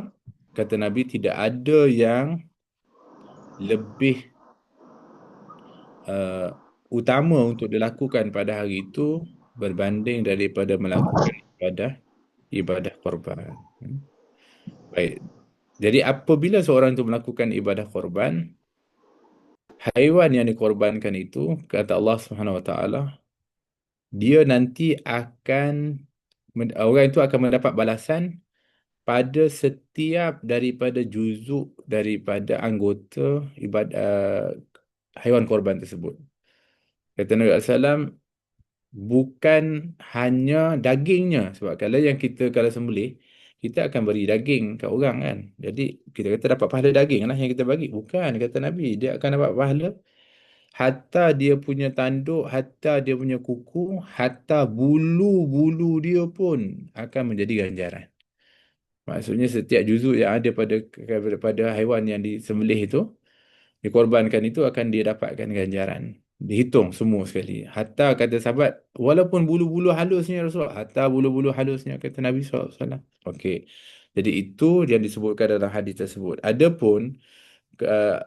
kata Nabi, tidak ada yang lebih uh, utama untuk dilakukan pada hari itu berbanding daripada melakukan ibadah korban. Baik. Jadi apabila seorang itu melakukan ibadah korban, haiwan yang dikorbankan itu, kata Allah Subhanahu Wa Taala, dia nanti akan orang itu akan mendapat balasan pada setiap daripada juzuk daripada anggota ibadah haiwan korban tersebut. Kata Nabi SAW, bukan hanya dagingnya. Sebab kalau sembelih, kita akan beri daging kat orang kan. Jadi kita kata dapat pahala daging lah yang kita bagi. Bukan, kata Nabi. Dia akan dapat pahala hatta dia punya tanduk, hatta dia punya kuku, hatta bulu-bulu dia pun akan menjadi ganjaran. Maksudnya setiap juzuk yang ada pada haiwan yang disembelih itu, dikorbankan itu, akan dia dapatkan ganjaran. Dihitung semua sekali. Hatta kata sahabat, walaupun bulu-bulu halusnya Rasulullah, hatta bulu-bulu halusnya, kata Nabi SAW. Okey. Jadi itu yang disebutkan dalam hadis tersebut. Adapun uh,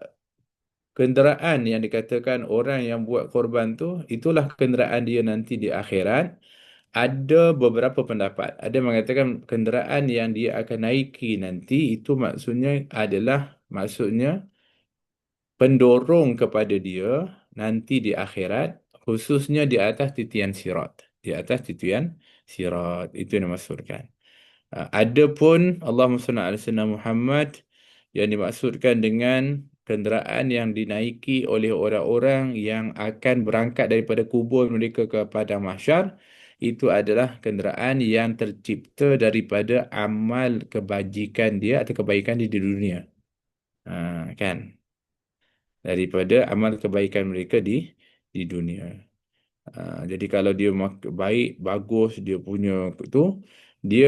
kenderaan yang dikatakan orang yang buat korban tu, itulah kenderaan dia nanti di akhirat. Ada beberapa pendapat. Ada yang mengatakan kenderaan yang dia akan naiki nanti itu maksudnya pendorong kepada dia nanti di akhirat, khususnya di atas titian sirat. Di atas titian sirat. Itu yang dimaksudkan. Adapun Allahumma salli ala sayyidina Muhammad, yang dimaksudkan dengan kenderaan yang dinaiki oleh orang-orang yang akan berangkat daripada kubur mereka ke padang mahsyar, itu adalah kenderaan yang tercipta daripada amal kebajikan dia atau kebaikan dia di dunia. Kan? Daripada amal kebaikan mereka di dunia. Jadi kalau dia baik, bagus, dia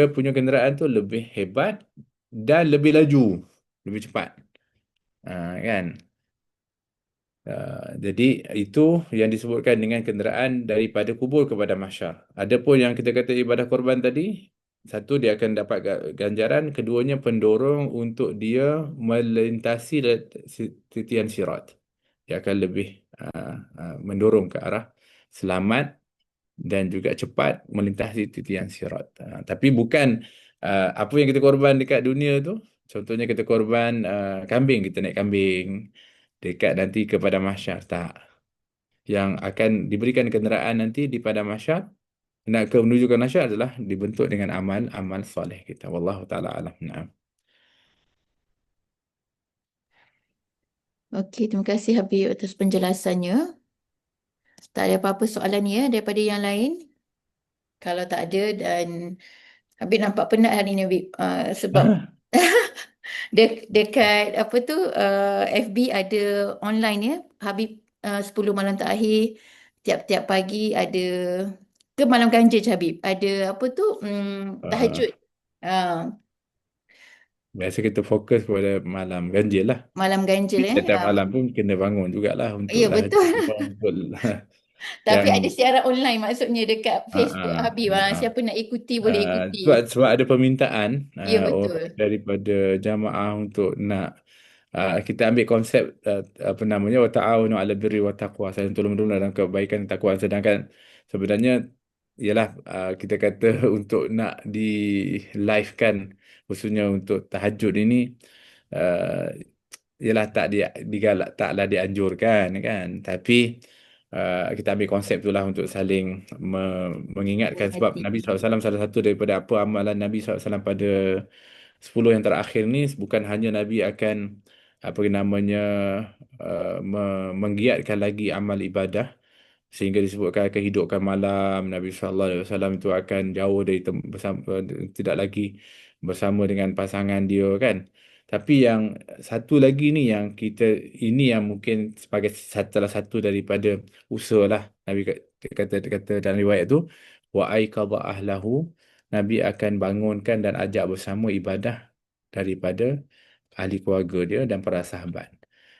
punya kenderaan tu lebih hebat dan lebih laju, lebih cepat. Kan? Jadi itu yang disebutkan dengan kenderaan daripada kubur kepada mahsyar. Adapun yang kita kata ibadah korban tadi, satu, dia akan dapat ganjaran, keduanya pendorong untuk dia melintasi titian sirat. Dia akan lebih mendorong ke arah selamat dan juga cepat melintasi titian sirat. Tapi bukan apa yang kita korban dekat dunia tu. Contohnya kita korban kambing, kita naik kambing dekat nanti kepada mahsyar. Tak. Yang akan diberikan kenderaan nanti di pada mahsyar, nak ke menuju ke mahsyar adalah dibentuk dengan amal soleh kita. Wallahu taala alam. Naam. Okey, terima kasih Habib atas penjelasannya. Tak ada apa-apa soalan ya daripada yang lain? Kalau tak ada, dan Habib nampak penat hari ni Habib. Sebab dekat apa tu, FB ada online ya Habib, 10 malam terakhir tiap-tiap pagi ada, ke malam ganjil je, Habib ada apa tu, tahajud. Uh, Ah, Biasa kita fokus pada malam ganjil lah. malam ganjil Tapi setiap Ah, malam pun kena bangun jugalah untuk ya betul. tahajud. Untuk Tapi yang ada siaran online maksudnya dekat Facebook uh, Habib. uh, Siapa nak ikuti boleh ikuti. sebab ada permintaan Ya orang betul. daripada jamaah untuk nak kita ambil konsep apa namanya wa ta'awunu 'alal birri wa taqwa, saling tolong-menolong dalam kebaikan dan takwa, sedangkan sebenarnya ialah kita kata untuk nak di live kan, khususnya untuk tahajud ini, uh, ialah tak digalak, taklah dianjurkan kan, tapi kita ambil konsep itulah untuk saling mengingatkan, sebab Hati. Nabi SAW, salah satu daripada apa amalan Nabi SAW pada 10 yang terakhir ni, bukan hanya Nabi akan apa namanya menggiatkan lagi amal ibadah, sehingga disebutkan akan hidupkan malam, Nabi SAW itu akan jauh dari bersama, tidak lagi bersama dengan pasangan dia kan. Tapi yang satu lagi ni yang kita, ini yang mungkin sebagai salah satu daripada usaha lah Nabi kata dalam riwayat tu, wa aiqadha ahlahu, Nabi akan bangunkan dan ajak bersama ibadah daripada ahli keluarga dia dan para sahabat.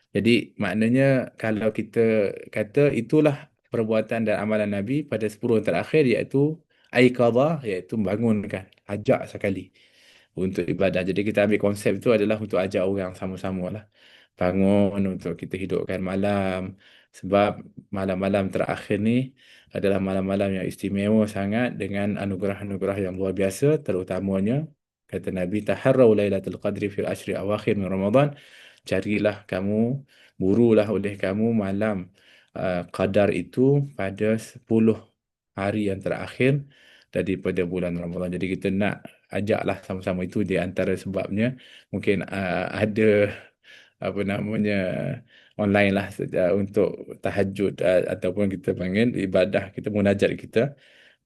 Jadi maknanya kalau kita kata itulah perbuatan dan amalan Nabi pada 10 yang terakhir, iaitu aiqadha, iaitu membangunkan, ajak sekali untuk ibadah. Jadi kita ambil konsep itu adalah untuk ajak orang sama-sama lah. Bangun untuk kita hidupkan malam. Sebab malam-malam terakhir ni adalah malam-malam yang istimewa sangat dengan anugerah-anugerah yang luar biasa, terutamanya kata Nabi, taharrau lailatul qadri fil ashri awakhir min Ramadan. Carilah kamu, burulah oleh kamu malam qadar itu pada 10 hari yang terakhir daripada bulan Ramadan. Jadi kita nak ajaklah sama-sama, itu di antara sebabnya mungkin ada apa namanya online lah untuk tahajud, ataupun kita panggil ibadah kita, munajat kita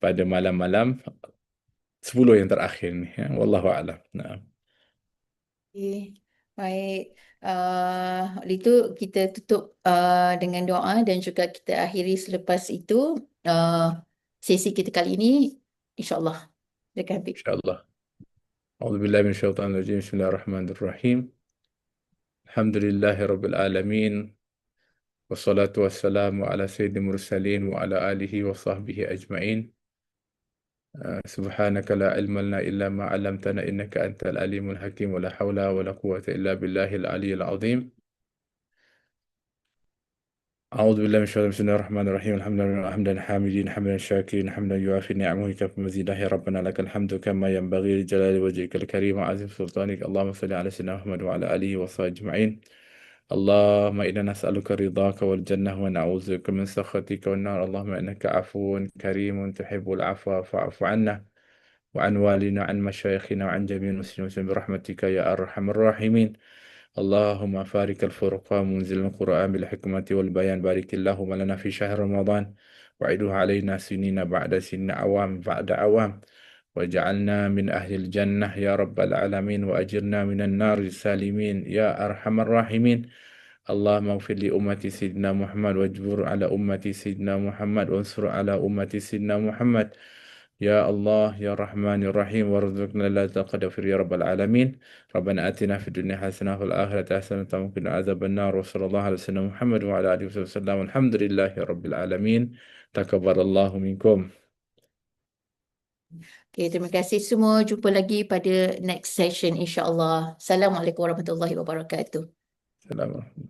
pada malam-malam 10 yang terakhir ni, ya. Wallahu a'lam. Nah, Okey, baik. Oleh itu kita tutup dengan doa dan juga kita akhiri selepas itu uh, sesi kita kali ini, insya-Allah. Silakan Habib. insyaallah. A'udzubillahi minasyaitonir rajim. Bismillahirrahmanirrahim. Alhamdulillahirabbil alamin. Wassalatu wassalamu ala sayyidil mursalin wa ala alihi wa sahbihi ajma'in. سبحانك لا علم لنا إلا ما علمتنا إنك أنت العليم الحكيم ولا حول ولا قوة إلا بالله العلي العظيم. أعوذ بالله من الشيطان، بسم الله الرحمن الرحيم. الحمد لله حمدا حامدين حمدا شاكرين حمدا يوافي نعمه يكفي مزيده. يا ربنا لك الحمد كما ينبغي لجلال وجهك الكريم وعظيم سلطانك. اللهم صل على سيدنا محمد وعلى آله وصحبه أجمعين. اللهم إنا نسألك رضاك والجنة ونعوذ بك من سخطك والنار. اللهم إنك عفو كريم تحب العفو فاعف عنا وعن والدنا وعن مشايخنا وعن جميع المسلمين برحمتك يا أرحم الراحمين. اللهم فارق الفرقان منزل القرآن بالحكمة والبيان، بارك اللهم لنا في شهر رمضان وعيدها علينا سنين بعد سنين، أعوام بعد أعوام، وجعلنا من أهل الجنة يا رب العالمين، وأجرنا من النار السالمين يا أرحم الراحمين. اللهم اغفر لأمة سيدنا محمد، واجبر على أمة سيدنا محمد، وانصر على أمة سيدنا محمد يا الله يا رحمن الرحيم، وارزقنا لا تقدر يا رب العالمين. ربنا آتنا في الدنيا حسنة وفي الآخرة حسنة وقنا عذاب النار، وصلى الله على سيدنا محمد وعلى آله وصحبه وسلم. الحمد لله رب العالمين. تقبل الله منكم. Okey, terima kasih semua. Jumpa lagi pada next session insya-Allah. Assalamualaikum warahmatullahi wabarakatuh. Assalamualaikum.